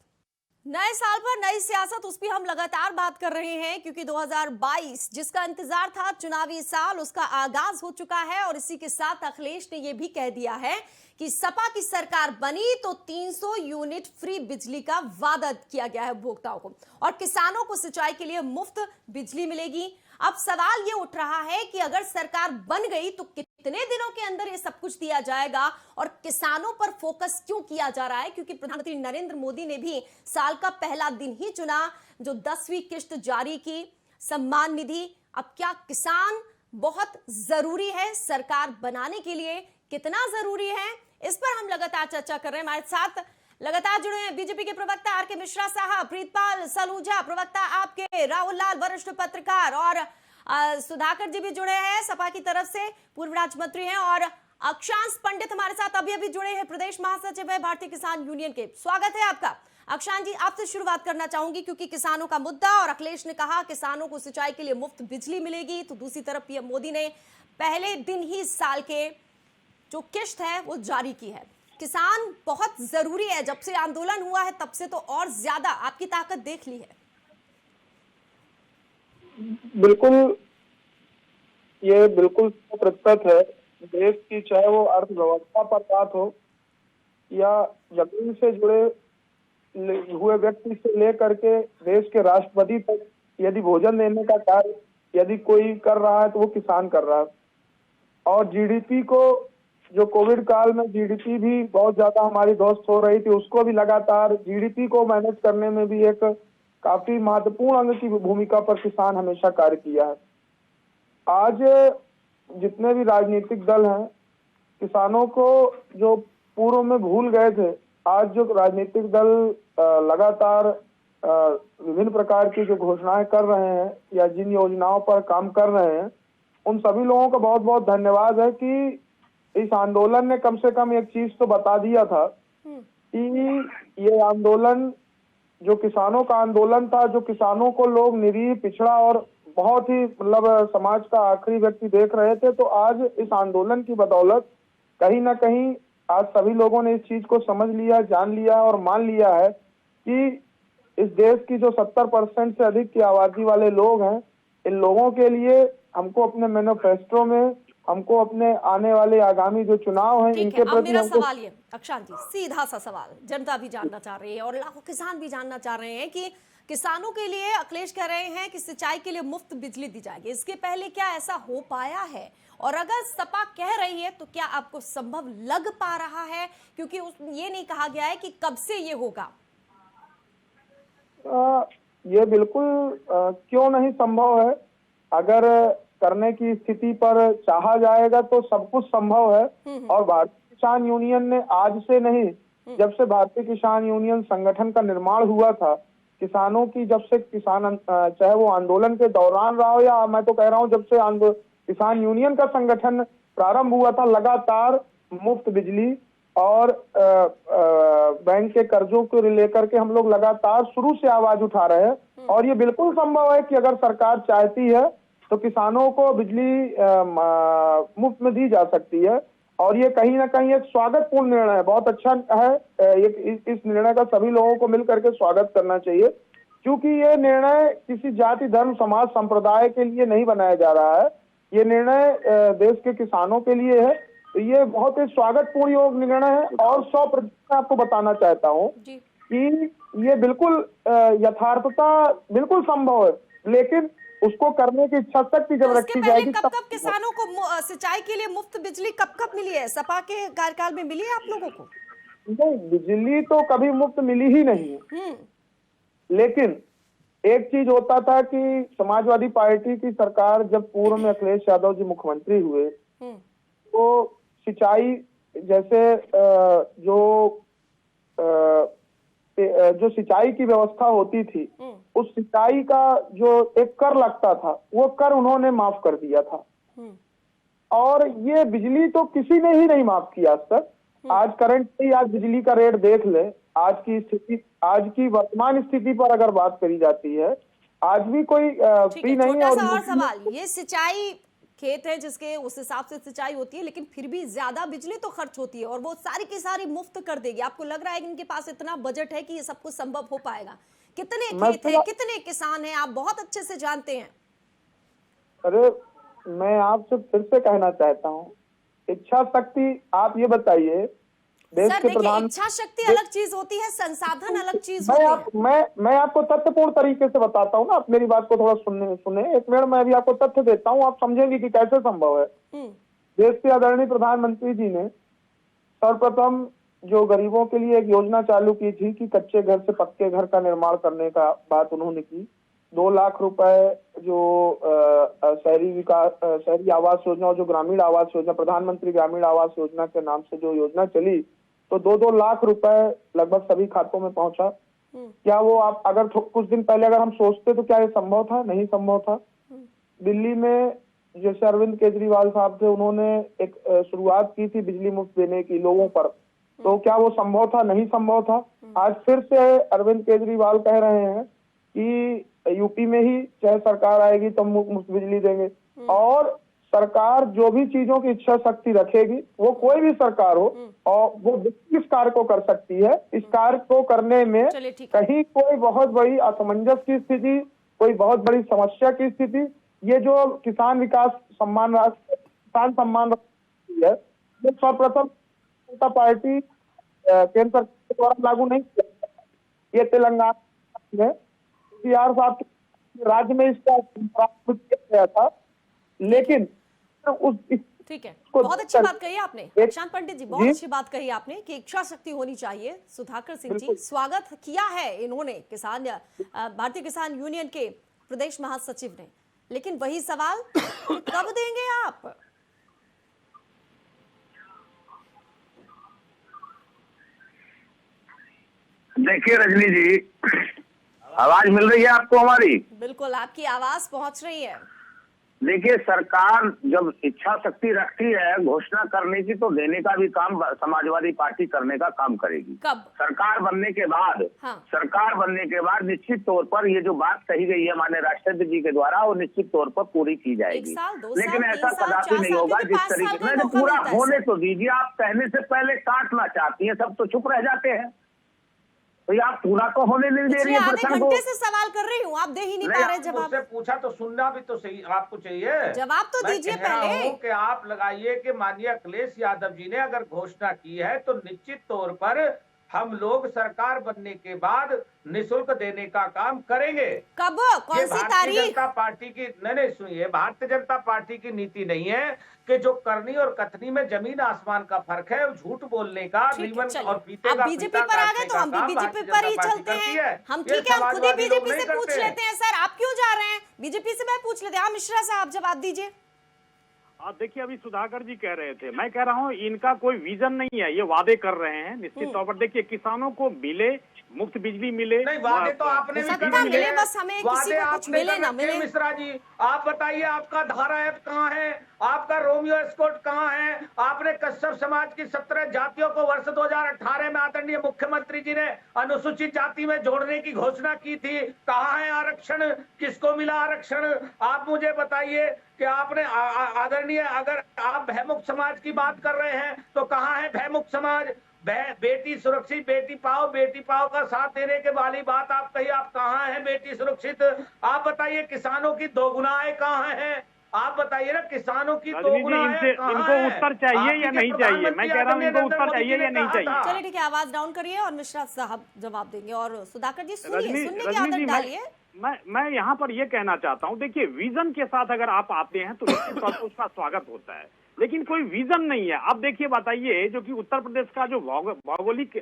नए साल पर नई सियासत, उस पर हम लगातार बात कर रहे हैं क्योंकि 2022 जिसका इंतजार था, चुनावी साल, उसका आगाज हो चुका है। और इसी के साथ अखिलेश ने यह भी कह दिया है कि सपा की सरकार बनी तो 300 यूनिट फ्री बिजली का वादा किया गया है उपभोक्ताओं को, और किसानों को सिंचाई के लिए मुफ्त बिजली मिलेगी। अब सवाल ये उठ रहा है कि अगर सरकार बन गई तो कितने दिनों के अंदर ये सब कुछ दिया जाएगा, और किसानों पर फोकस क्यों किया जा रहा है? क्योंकि प्रधानमंत्री नरेंद्र मोदी ने भी साल का पहला दिन ही चुना जो 10वीं किश्त जारी की, सम्मान निधि। अब क्या किसान बहुत जरूरी है सरकार बनाने के लिए? कितना जरूरी है, इस पर हम लगातार चर्चा कर रहे हैं। हमारे साथ लगातार जुड़े हैं बीजेपी के प्रवक्ता आर के मिश्रा साहब, प्रीतपाल सलूजा प्रवक्ता आपके, राहुल लाल वरिष्ठ पत्रकार, और सुधाकर जी भी जुड़े हैं सपा की तरफ से, पूर्व राज्य मंत्री हैं, और अक्षांश पंडित हमारे साथ अभी अभी जुड़े हैं, प्रदेश महासचिव है भारतीय किसान यूनियन के। स्वागत है आपका। अक्षांश जी, आपसे शुरुआत करना चाहूंगी क्योंकि किसानों का मुद्दा, और अखिलेश ने कहा किसानों को सिंचाई के लिए मुफ्त बिजली मिलेगी, तो दूसरी तरफ पीएम मोदी ने पहले दिन ही साल के जो किश्त है वो जारी की है। किसान बहुत जरूरी है, जब से आंदोलन हुआ है तब से तो और ज्यादा आपकी ताकत देख ली है। बिल्कुल, ये बिल्कुल 100% है। देश की चाहे वो अर्थव्यवस्था पर बात हो या जमीन से जुड़े हुए व्यक्ति से लेकर के देश के राष्ट्रपति तक, यदि भोजन देने का कार्य यदि कोई कर रहा है तो वो किसान कर रहा है। और जीडीपी को, जो कोविड काल में जीडीपी भी बहुत ज्यादा हमारी ध्वस्त हो रही थी, उसको भी लगातार जीडीपी को मैनेज करने में भी एक काफी महत्वपूर्ण अंग की भूमिका पर किसान हमेशा कार्य किया है। आज जितने भी राजनीतिक दल हैं, किसानों को जो पूर्व में भूल गए थे, आज जो राजनीतिक दल लगातार विभिन्न प्रकार की जो घोषणाएं कर रहे हैं या जिन योजनाओं पर काम कर रहे हैं, उन सभी लोगों का बहुत बहुत धन्यवाद है कि इस आंदोलन ने कम से कम एक चीज तो बता दिया था कि ये आंदोलन जो किसानों का आंदोलन था, जो किसानों को लोग निरीह, पिछड़ा और बहुत ही मतलब समाज का आखिरी व्यक्ति देख रहे थे, तो आज इस आंदोलन की बदौलत कहीं ना कहीं आज सभी लोगों ने इस चीज को समझ लिया, जान लिया और मान लिया है कि इस देश की जो 70% से अधिक की आबादी वाले लोग हैं, इन लोगों के लिए हमको अपने मैनिफेस्टो में, हमको अपने आने वाले आगामी जो चुनाव हैं इनके प्रति मेरा सवाल ये अक्षांश जी, सीधा सा सवाल, जनता भी जानना चाह रही है और लाखों किसान भी जानना चाह रहे हैं कि किसानों के लिए अखिलेश कह रहे हैं कि सिंचाई के लिए मुफ्त बिजली दी जाएगी, इसके पहले क्या ऐसा हो पाया है? और अगर सपा कह रही है तो क्या आपको संभव लग पा रहा है? क्योंकि ये नहीं कहा गया है कि कब से ये होगा। ये बिल्कुल क्यों नहीं संभव है। अगर करने की स्थिति पर चाहा जाएगा तो सब कुछ संभव है। और भारतीय किसान यूनियन ने आज से नहीं, जब से भारतीय किसान यूनियन संगठन का निर्माण हुआ था, किसानों की जब से किसान, चाहे वो आंदोलन के दौरान रहा हो या मैं तो कह रहा हूँ जब से किसान यूनियन का संगठन प्रारंभ हुआ था, लगातार मुफ्त बिजली और बैंक के कर्जों को लेकर के हम लोग लगातार शुरू से आवाज उठा रहे हैं। और ये बिल्कुल संभव है कि अगर सरकार चाहती है तो किसानों को बिजली मुफ्त में दी जा सकती है। और ये कहीं ना कहीं एक स्वागतपूर्ण निर्णय है, बहुत अच्छा है। इस निर्णय का सभी लोगों को मिल करके स्वागत करना चाहिए। क्योंकि ये निर्णय किसी जाति धर्म समाज संप्रदाय के लिए नहीं बनाया जा रहा है, ये निर्णय देश के किसानों के लिए है। तो ये बहुत ही स्वागतपूर्ण योग निर्णय है और 100% मैं आपको बताना चाहता हूँ कि ये बिल्कुल यथार्थता बिल्कुल संभव है, लेकिन उसको करने की इच्छा शक्ति जब रखी जाएगी। कब कब किसानों को सिंचाई के लिए मुफ्त बिजली कब कब मिली है? सपा के कार्यकाल में मिली है आप लोगों को? नहीं, बिजली तो कभी मुफ्त मिली ही नहीं है, लेकिन एक चीज होता था कि समाजवादी पार्टी की सरकार जब पूर्व में अखिलेश यादव जी मुख्यमंत्री हुए तो सिंचाई जैसे जो सिंचाई की व्यवस्था होती थी, उस सिंचाई का जो एक कर लगता था वो कर उन्होंने माफ कर दिया था। और ये बिजली तो किसी ने ही नहीं माफ किया आज तक। आज करंट आज बिजली का रेट देख ले, आज की स्थिति, आज की वर्तमान स्थिति पर अगर बात करी जाती है, आज भी कोई फ्री नहीं है। और सवाल, ये सिंचाई खेत है जिसके उस हिसाब से सिंचाई होती है, लेकिन फिर भी ज्यादा बिजली तो खर्च होती है और वो सारी की सारी मुफ्त कर देगी। आपको लग रहा है कि इनके पास इतना बजट है कि ये सब कुछ संभव हो पाएगा? कितने खेत है, कितने किसान हैं, आप बहुत अच्छे से जानते हैं। अरे मैं आपसे फिर से कहना चाहता हूँ, इच्छा शक्ति, आप ये बताइए देश के प्रधान, इच्छा शक्ति अलग चीज होती है, संसाधन अलग चीज होती है। मैं आपको तथ्यपूर्ण तरीके से बताता हूँ ना, आप मेरी बात को थोड़ा सुने एक मिनट, मैं अभी आपको तथ्य देता हूँ, आप समझेंगे कि कैसे संभव है। देश के आदरणीय प्रधानमंत्री जी ने सर्वप्रथम जो गरीबों के लिए एक योजना चालू की थी कि कच्चे घर से पक्के घर का निर्माण करने का बात उन्होंने की। 2 लाख रुपए जो शहरी आवास योजना और जो ग्रामीण आवास योजना, प्रधानमंत्री ग्रामीण आवास योजना के नाम से जो योजना चली, तो 2-2 लाख रुपए लगभग सभी खातों में पहुंचा। क्या वो आप अगर कुछ दिन पहले अगर हम सोचते तो क्या ये संभव था? नहीं संभव था। दिल्ली में जैसे अरविंद केजरीवाल साहब थे, उन्होंने एक शुरुआत की थी बिजली मुफ्त देने की लोगों पर, तो क्या वो संभव था? नहीं संभव था। आज फिर से अरविंद केजरीवाल कह रहे हैं कि यूपी में ही चाहे सरकार आएगी तो मुफ्त बिजली देंगे। और सरकार जो भी चीजों की इच्छा शक्ति रखेगी, वो कोई भी सरकार हो, और वो इस कार्य को कर सकती है। इस कार्य को करने में कहीं कोई बहुत बड़ी असमंजस की स्थिति, कोई बहुत बड़ी समस्या की स्थिति, ये जो किसान विकास सम्मान राशि, किसान सम्मान राशि है, ये सर्वप्रथम जनता पार्टी केंद्र सरकार के द्वारा लागू नहीं किया, ये तेलंगाना में CR साहब के राज्य में इसका प्रारंभ किया गया था। लेकिन ठीक है, बहुत अच्छी बात कही आपने प्रशांत पंडित जी, बहुत अच्छी बात कही आपने कि इच्छा शक्ति होनी चाहिए। सुधाकर सिंह जी, स्वागत किया है इन्होंने किसान भारतीय किसान यूनियन के प्रदेश महासचिव ने, लेकिन वही सवाल कब देंगे आप? देखिए रजनी जी, आवाज मिल रही है आपको हमारी? बिल्कुल, आपकी आवाज पहुंच रही है। देखिए, सरकार जब इच्छा शक्ति रखती है घोषणा करने की, तो देने का भी काम समाजवादी पार्टी करने का काम करेगी। कब? सरकार बनने के बाद। हाँ। सरकार बनने के बाद निश्चित तौर पर ये जो बात कही गई है माननीय राष्ट्रपति जी के द्वारा, वो निश्चित तौर पर पूरी की जाएगी। लेकिन ऐसा कदापि नहीं होगा जिस तरीके से पूरा होने तो दीजिए। आप कहने से पहले काटना चाहती है, सब तो चुप रह जाते हैं, तो आप पूरा तो होने नहीं दे रही है। आधे घंटे से सवाल कर रही हूँ, आप दे ही नहीं पा रहे जवाब। मुझसे पूछा तो सुनना भी तो सही आपको चाहिए, जवाब तो दीजिए पहले। कि आप लगाइए कि माननीय अखिलेश यादव जी ने अगर घोषणा की है तो निश्चित तौर पर हम लोग सरकार बनने के बाद निःशुल्क देने का काम करेंगे। कब? कौन सी तारीख? जनता पार्टी की नहीं सुनिए, भारतीय जनता पार्टी की नीति नहीं है कि जो करनी और कथनी में जमीन आसमान का फर्क है, झूठ बोलने का और पीते का बीजेपी पर आ गए तो हम भी बीजेपी पर ही चलते हैं। हम ठीक है, हम खुद ही बीजेपी से पूछ लेते हैं। सर आप क्यों जा रहे हैं बीजेपी से? मैं पूछ लेते हैं। हाँ मिश्रा साहब, जवाब दीजिए। आप देखिए, अभी सुधाकर जी कह रहे थे, मैं कह रहा हूँ इनका कोई विजन नहीं है, ये वादे कर रहे हैं। निश्चित तौर पर देखिए, किसानों को मिले, मुफ्त बिजली मिले। नहीं, वादे तो आपने भी कर मिले, बस हमें किसी को कुछ मिले ना मिले। मिश्रा जी, आप बताइए, आपका धारा ऐप कहाँ है? आपका रोमियो एस्कॉर्ट कहाँ है? आपने कश्यप समाज की 17 जातियों को वर्ष 2018 में आदरणीय मुख्यमंत्री जी ने अनुसूचित जाति में जोड़ने की घोषणा की थी। कहाँ है आरक्षण? किसको मिला आरक्षण? आप मुझे बताइए कि आपने आदरणीय, अगर आप भयमुक्त समाज की बात कर रहे हैं तो कहाँ है भयमुक्त समाज? बेटी सुरक्षित, बेटी पाओ का साथ देने के वाली बात आप कही, आप कहाँ हैं बेटी सुरक्षित? आप बताइए किसानों की दोगुनाएं कहाँ हैं? आप बताइए ना, किसानों की दोगुनाएं कहाँ इनको हैं? उत्तर चाहिए या नहीं चाहिए? मैं कह रहा हूँ इनको उत्तर चाहिए या नहीं चाहिए? चलिए ठीक है, आवाज डाउन करिए और मिश्रा साहब जवाब देंगे। और सुधाकर जी सुनिए, सुनने की रजनी आदत जी, डालिए। मैं यहाँ पर ये कहना चाहता हूँ, देखिए विजन के साथ अगर आप आते हैं तो निश्चित तौर पर उसका स्वागत होता है, लेकिन कोई विजन नहीं है। अब देखिए बताइए, जो कि उत्तर प्रदेश का जो भौगोलिक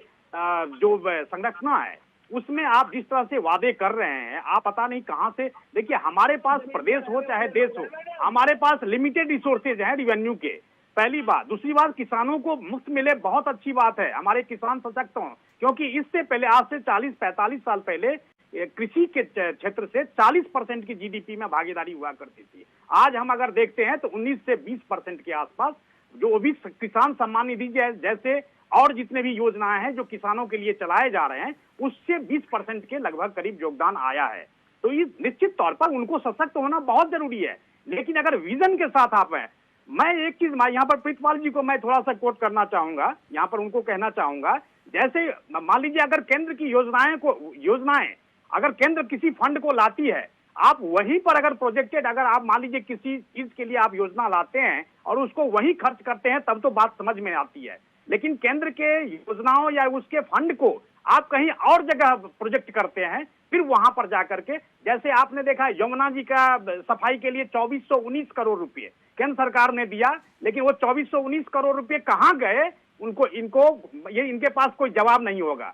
जो संरचना है उसमें आप जिस तरह से वादे कर रहे हैं, आप पता नहीं कहां से। देखिए हमारे पास प्रदेश हो चाहे देश हो, हमारे पास लिमिटेड रिसोर्सेज हैं रिवेन्यू के, पहली बात। दूसरी बात, किसानों को मुफ्त मिले, बहुत अच्छी बात है, हमारे किसान सशक्त हों, क्योंकि इससे पहले आज से 40-45 साल पहले कृषि के क्षेत्र से 40% की जीडीपी में भागीदारी हुआ करती थी। आज हम अगर देखते हैं तो 19 से 20% के आसपास, जो भी किसान सम्मान निधि जैसे और जितने भी योजनाएं हैं जो किसानों के लिए चलाए जा रहे हैं, उससे 20% के लगभग करीब योगदान आया है। तो ये निश्चित तौर पर उनको सशक्त होना बहुत जरूरी है, लेकिन अगर विजन के साथ आप हैं, मैं एक चीज यहाँ पर प्रीतपाल जी को मैं थोड़ा सा कोट करना चाहूंगा, यहाँ पर उनको कहना चाहूंगा, जैसे मान लीजिए अगर केंद्र की योजनाएं अगर केंद्र किसी फंड को लाती है, आप वहीं पर अगर प्रोजेक्टेड, अगर आप मान लीजिए किसी चीज के लिए आप योजना लाते हैं और उसको वहीं खर्च करते हैं, तब तो बात समझ में आती है। लेकिन केंद्र के योजनाओं या उसके फंड को आप कहीं और जगह प्रोजेक्ट करते हैं, फिर वहां पर जाकर के, जैसे आपने देखा यमुना जी का सफाई के लिए 2419 करोड़ रुपए केंद्र सरकार ने दिया, लेकिन वो 2419 करोड़ रुपए कहाँ गए, इनके पास कोई जवाब नहीं होगा।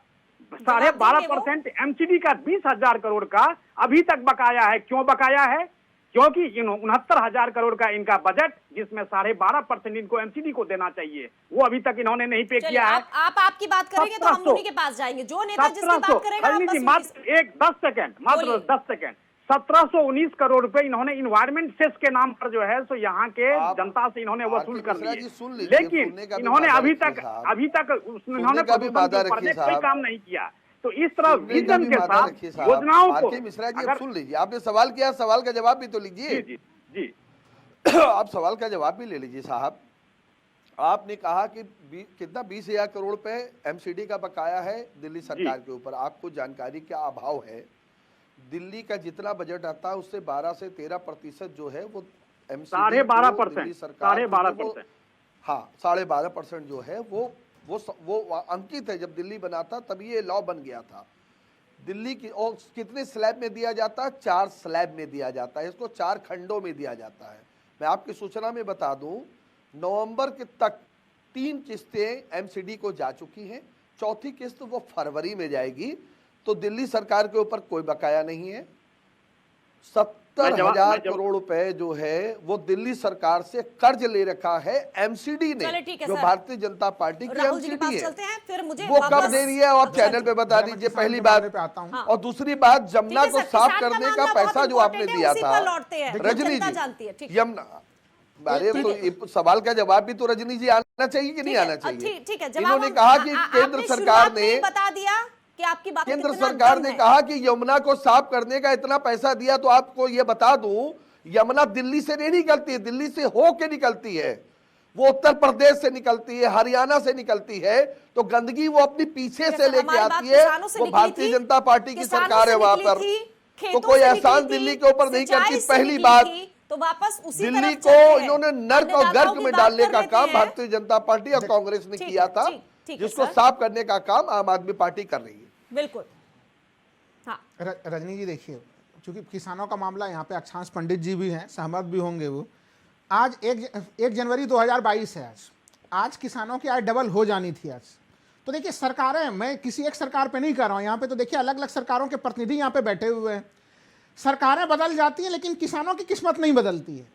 12.5% एमसीडी का 20,000 करोड़ का अभी तक बकाया है। क्यों बकाया है? क्योंकि 69,000 करोड़ का इनका बजट, जिसमें 12.5% इनको एमसीडी को देना चाहिए, वो अभी तक इन्होंने नहीं पे किया है। आप आपकी बात करेंगे तो हम उन्हीं के पास जाएंगे, जो नेता जिसकी बात करेगा। मात्र 10 सेकंड 1719 करोड़ रुपए इन्होंने इन्वायरमेंट सेस के नाम पर जो है सो यहाँ के जनता से इन्होंने वसूल कर लिए, लेकिन इन्होंने अभी तक इन्होंने कोई काम नहीं किया। तो इस तरह विजन के साथ योजनाओं को, मिश्रा जी अब सुन लीजिए, आपने सवाल किया, सवाल का जवाब भी तो लीजिए। जी आप सवाल का जवाब भी ले लीजिए साहब। आपने कहा कि कितना 20,000 करोड़ पे एमसीडी का बकाया है दिल्ली सरकार के ऊपर। आपको जानकारी का अभाव है, दिल्ली का जितना बजट आता है उससे 12 से 13% जो है वो एमसीडी 12.5%, हाँ 12.5% जो है वो अंकित है। जब दिल्ली बना था तभी ये लॉ बन गया था। दिल्ली की और कितने स्लैब में दिया जाता है? 4 स्लैब में दिया जाता है, इसको 4 खंडों में दिया जाता है। मैं आपकी सूचना में बता दूं, नवंबर के तक 3 किस्तें एमसीडी को जा चुकी हैं, चौथी किस्त वो फरवरी में जाएगी। तो दिल्ली सरकार के ऊपर कोई बकाया नहीं है। 70,000 करोड़ रुपए जो है वो दिल्ली सरकार से कर्ज ले रखा है एमसीडी ने, जो भारतीय जनता पार्टी की एमसीडी है, वो कब दे रही है आप चैनल पे बता दीजिए, पहली बात। और दूसरी बात, जमुना को साफ करने का पैसा जो आपने दिया था रजनी जी, यमुना, अरे तो सवाल का जवाब भी तो रजनी जी आना चाहिए कि नहीं आना चाहिए? इन्होंने कहा कि केंद्र सरकार ने बता दिया कि आपकी बात, केंद्र सरकार ने कहा कि यमुना को साफ करने का इतना पैसा दिया। तो आपको ये बता दूं, यमुना दिल्ली से नहीं निकलती है, दिल्ली से होके निकलती है, वो उत्तर प्रदेश से निकलती है, हरियाणा से निकलती है। तो गंदगी वो अपनी पीछे से लेके आती है, वो भारतीय जनता पार्टी की सरकार है वहां पर। तो कोई एहसान दिल्ली के ऊपर नहीं करती। पहली बात, तो वापस उसी दिल्ली को इन्होंने नर्क और गर्क में डालने का काम भारतीय जनता पार्टी और कांग्रेस ने किया था, जिसको साफ करने का काम आम आदमी पार्टी कर रही है। बिल्कुल। हाँ रजनी जी देखिए, चूंकि किसानों का मामला यहाँ पे अक्षांश पंडित जी भी हैं, सहमत भी होंगे वो। आज 1 जनवरी 2022 है। आज किसानों की आय डबल हो जानी थी आज। तो देखिए सरकारें, मैं किसी एक सरकार पे नहीं कर रहा हूँ, यहाँ पे तो देखिए अलग अलग सरकारों के प्रतिनिधि यहाँ पे बैठे हुए हैं। सरकारें बदल जाती हैं लेकिन किसानों की किस्मत नहीं बदलती है।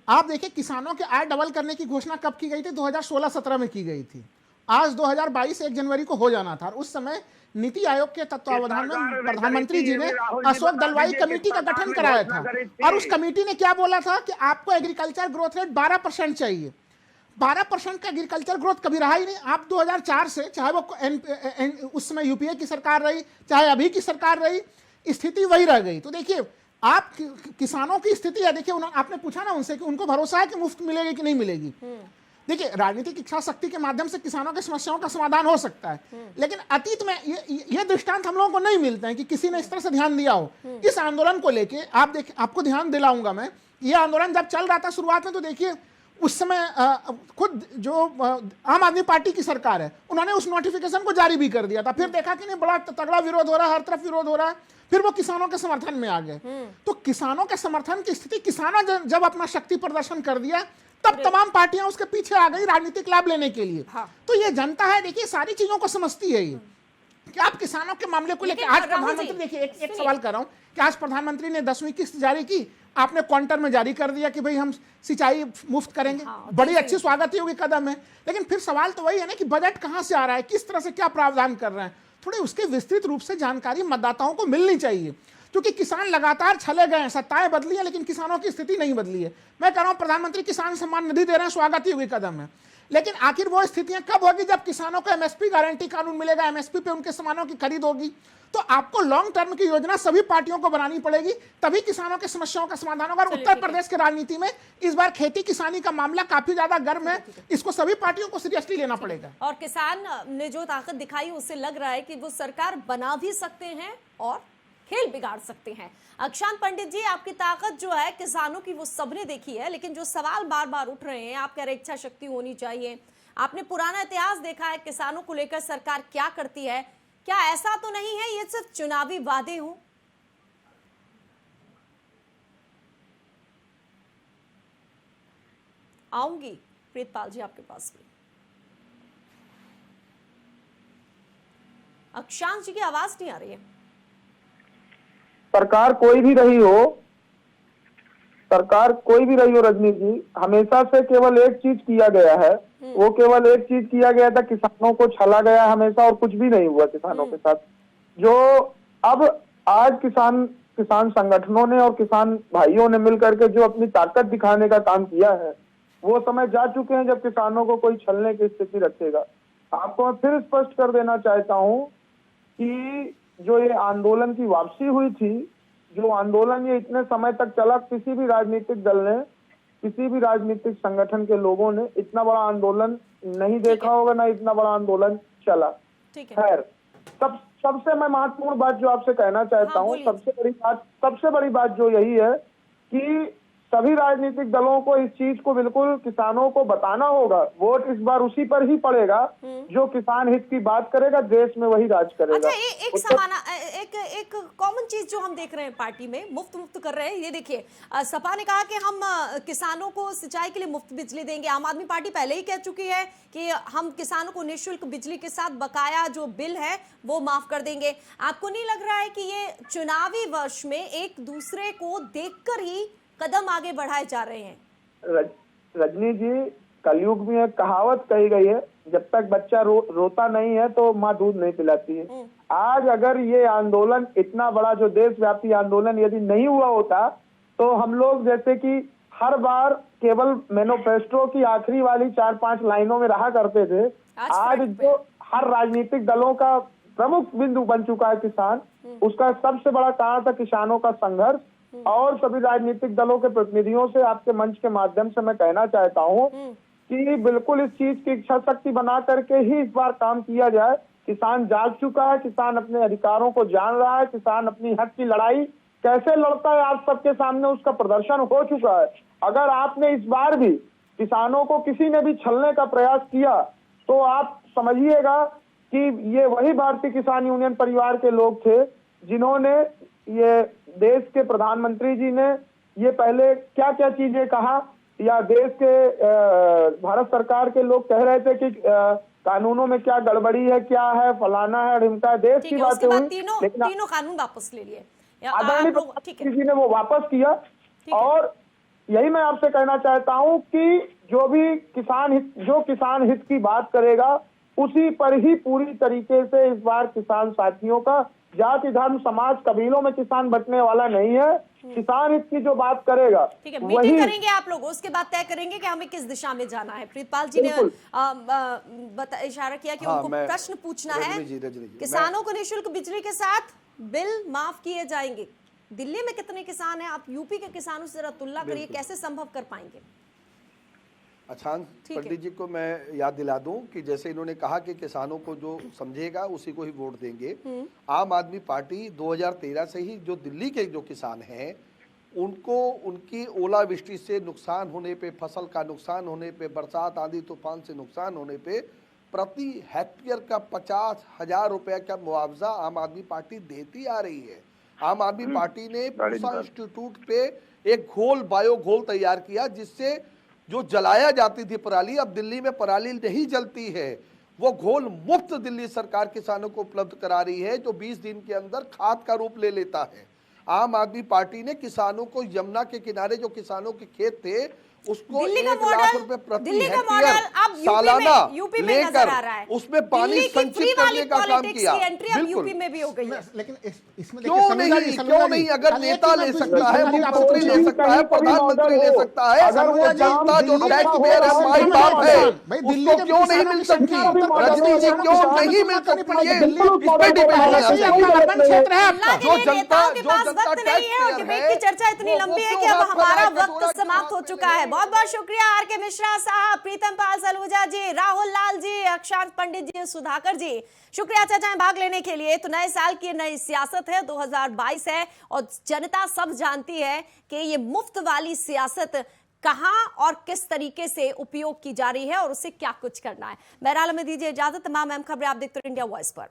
आप देखिए किसानों की आय डबल करने की घोषणा कब की गई थी? 2016-17 में की गई थी। आज 2022 1 जनवरी को हो जाना था। और उस समय नीति आयोग के तत्वावधान में प्रधानमंत्री जी ने अशोक दलवाई कमेटी का गठन कराया था, और उस कमेटी ने क्या बोला था कि आपको एग्रीकल्चर ग्रोथ रेट 12% चाहिए। 12% का एग्रीकल्चर ग्रोथ कभी रहा ही नहीं। आप 2004 से, चाहे वो उस समय यूपीए की सरकार रही, चाहे अभी की सरकार रही, स्थिति वही रह गई। तो देखिए आप किसानों की स्थिति है, देखिए आपने पूछा ना उनसे कि उनको भरोसा है कि मुफ्त मिलेगी कि नहीं मिलेगी। देखिए राजनीतिक इच्छा शक्ति के माध्यम से किसानों की समस्याओं का समाधान हो सकता है, लेकिन अतीत में ये दृष्टांत हम लोगों को नहीं मिलते हैं कि किसी ने इस तरह से ध्यान दिया हो। इस आंदोलन को लेके आप देखिए, आपको ध्यान दिलाऊंगा मैं, ये आंदोलन जब चल रहा था शुरुआत में, तो देखिए उस समय खुद जो आम आदमी पार्टी की सरकार है, उन्होंने उस नोटिफिकेशन को जारी भी कर दिया था। फिर देखा कि नहीं, बड़ा तगड़ा विरोध हो रहा है, हर तरफ विरोध हो रहा है, फिर वो किसानों के समर्थन में आ गए। तो किसानों के समर्थन की स्थिति, किसानों जब अपना शक्ति प्रदर्शन कर दिया, तब तमाम पार्टियां उसके पीछे आ गई राजनीतिक लाभ लेने के लिए। तो ये जनता है, देखिए सारी चीजों को समझती है ये कि आप किसानों के मामले को लेकर आज प्रधानमंत्री, देखिए एक सवाल कर रहा हूं कि आज प्रधानमंत्री ने 10वीं किस्त जारी की, आपने क्वार्टर में जारी कर दिया कि भाई हम सिंचाई मुफ्त करेंगे, बड़ी अच्छी स्वागत योग्य कदम है, लेकिन फिर सवाल तो वही है ना कि बजट कहां से आ रहा है, किस तरह से क्या प्रावधान कर रहे हैं, थोड़ी उसके विस्तृत रूप से जानकारी मतदाताओं को मिलनी चाहिए। क्योंकि किसान लगातार छले गए हैं, सत्ताएं बदली हैं, लेकिन किसानों की स्थिति नहीं बदली है। मैं कह रहा हूं प्रधानमंत्री किसान सम्मान निधि दे रहे हैं, स्वागत योग्य कदम है, लेकिन आखिर वो स्थितियां कब होगी जब किसानों को एमएसपी गारंटी कानून मिलेगा, एमएसपी पे उनके सामानों की खरीद होगी। तो आपको लॉन्ग टर्म की योजना सभी पार्टियों को बनानी पड़ेगी, तभी किसानों की समस्याओं का समाधान होगा। उत्तर प्रदेश की राजनीति में इस बार खेती किसानी का मामला काफी ज्यादा गर्म है, इसको सभी पार्टियों को सीरियसली लेना पड़ेगा। और किसान ने जो ताकत दिखाई, उससे लग रहा है कि वो सरकार बना भी सकते हैं और खेल बिगाड़ सकते हैं। अक्षांत पंडित जी, आपकी ताकत जो है किसानों की, वो सबने देखी है, लेकिन जो सवाल बार बार उठ रहे हैं, आप कह रहे इच्छा शक्ति होनी चाहिए, आपने पुराना इतिहास देखा है किसानों को लेकर सरकार क्या करती है, क्या ऐसा तो नहीं है ये सिर्फ चुनावी वादे हों? आऊंगी प्रीतपाल जी आपके पास भी। अक्षांत जी की आवाज नहीं आ रही है। सरकार कोई भी रही हो रजनी जी, हमेशा से केवल एक चीज किया गया है, वो केवल एक चीज किया गया था, किसानों को छला गया हमेशा, और कुछ भी नहीं हुआ किसानों के साथ। जो अब आज किसान संगठनों ने और किसान भाइयों ने मिलकर के जो अपनी ताकत दिखाने का काम किया है, वो समय जा चुके हैं जब किसानों को कोई छलने की स्थिति रखेगा। आपको मैं फिर स्पष्ट कर देना चाहता हूं कि जो ये आंदोलन की वापसी हुई थी, जो आंदोलन ये इतने समय तक चला, किसी भी राजनीतिक दल ने, किसी भी राजनीतिक संगठन के लोगों ने इतना बड़ा आंदोलन नहीं देखा होगा, ना इतना बड़ा आंदोलन चला। खैर, सबसे मैं महत्वपूर्ण बात जो आपसे कहना चाहता हूँ, सबसे बड़ी बात जो यही है कि सभी राजनीतिक दलों को इस चीज को बिल्कुल किसानों को बताना होगा। वोट इस बार उसी पर ही पड़ेगा जो किसान हित की बात करेगा, देश में वही राज करेगा। अच्छा, एक कॉमन चीज जो हम देख रहे हैं पार्टी में, मुफ्त कर रहे हैं। ये देखिए, सपा ने कहा कि हम किसानों को सिंचाई के लिए मुफ्त बिजली देंगे। आम आदमी पार्टी पहले ही कह चुकी है कि हम किसानों को निःशुल्क बिजली के साथ बकाया जो बिल है वो माफ कर देंगे। आपको नहीं लग रहा है कि ये चुनावी वर्ष में एक दूसरे को देखकर ही कदम आगे बढ़ाए जा रहे हैं? रजनी जी, कलयुग में एक कहावत कही गई है, जब तक बच्चा रोता नहीं है तो माँ दूध नहीं पिलाती है। आज अगर ये आंदोलन, इतना बड़ा जो देशव्यापी आंदोलन यदि नहीं हुआ होता, तो हम लोग जैसे कि हर बार केवल मैनिफेस्टो की आखिरी वाली 4-5 लाइनों में रहा करते थे, आज जो हर राजनीतिक दलों का प्रमुख बिंदु बन चुका है किसान, उसका सबसे बड़ा कारण था किसानों का संघर्ष। और सभी राजनीतिक दलों के प्रतिनिधियों से आपके मंच के माध्यम से मैं कहना चाहता हूं कि बिल्कुल इस चीज की इच्छा शक्ति बना करके ही इस बार काम किया जाए। किसान जाग चुका है, किसान अपने अधिकारों को जान रहा है, किसान अपनी हक की लड़ाई कैसे लड़ता है आप सबके सामने उसका प्रदर्शन हो चुका है। अगर आपने इस बार भी किसानों को किसी ने भी छलने का प्रयास किया, तो आप समझिएगा कि ये वही भारतीय किसान यूनियन परिवार के लोग थे जिन्होंने, ये देश के प्रधानमंत्री जी ने ये पहले क्या क्या चीजें कहा, या देश के भारत सरकार के लोग कह रहे थे कि कानूनों में क्या गड़बड़ी है, क्या है, फलाना है, ढिमका है, देश की बातें हुई, लेकिन तीनों कानून वापस ले लिए आदरणीय प्रधानमंत्री जी ने वो वापस किया। और यही मैं आपसे कहना चाहता हूं कि जो किसान हित की बात करेगा, उसी पर ही पूरी तरीके से इस बार किसान साथियों का, जाति धर्म समाज कबीलों में किसान बटने वाला नहीं है। किसान हित की जो बात करेगा, ठीक है, मीटिंग करेंगे आप लोग, उसके बाद तय करेंगे कि हमें किस दिशा में जाना है। प्रीतपाल जी ने इशारा किया कि उनको प्रश्न पूछना है। किसानों को निःशुल्क बिजली के साथ बिल माफ किए जाएंगे। दिल्ली में कितने किसान हैं? आप यूपी के किसानों से जरा तुलना करिए, कैसे संभव कर पाएंगे? अछान ठीक है। पंडित जी को मैं याद दिला दूं कि जैसे इन्होंने कहा कि किसानों को जो समझेगा उसी को ही वोट देंगे। आम आदमी पार्टी 2013 से ही जो दिल्ली के जो किसान हैं उनको उनकी ओलावृष्टि से नुकसान होने पे, फसल का नुकसान होने पे, बरसात आंधी तूफान से नुकसान होने पे प्रति हेक्टेयर का 50,000 रुपए का मुआवजा आम आदमी पार्टी देती आ रही है। आम आदमी पार्टी ने पूसा इंस्टीट्यूट पे एक घोल, बायो घोल तैयार किया जिससे जो जलाया जाती थी पराली, अब दिल्ली में पराली नहीं जलती है। वो घोल मुफ्त दिल्ली सरकार किसानों को उपलब्ध करा रही है, जो 20 दिन के अंदर खाद का रूप ले लेता है। आम आदमी पार्टी ने किसानों को यमुना के किनारे जो किसानों के खेत थे उसको 1 लाख रुपए प्रति हेक्टेयर सालाना लेकर उसमें पानी संचित करने का काम किया। बिल्कुल, लेकिन इसमें क्यों नहीं अगर नेता ले सकता है, मुख्यमंत्री ले सकता है, प्रधानमंत्री ले सकता है, वो जनता जो टैक्स पेयर है, माई बाप है, उसको क्यों नहीं मिल सकती? रजनी जी क्यों नहीं मिल सकती? ये जो जनता डिबेट की चर्चा इतनी लंबी है कि अब हमारा वक्त समाप्त हो चुका है। बहुत बहुत शुक्रिया आर.के. मिश्रा साहब, प्रीतम पाल सलूजा जी, राहुल लाल जी, अक्षांश पंडित जी, सुधाकर जी, शुक्रिया चर्चा में भाग लेने के लिए। तो नए साल की नई सियासत है, 2022 है और जनता सब जानती है कि ये मुफ्त वाली सियासत कहां और किस तरीके से उपयोग की जा रही है और उससे क्या कुछ करना है। बहरहाल में दीजिए इजाजत। तमाम अहम खबरें आप देखते रहिए इंडिया वॉइस पर।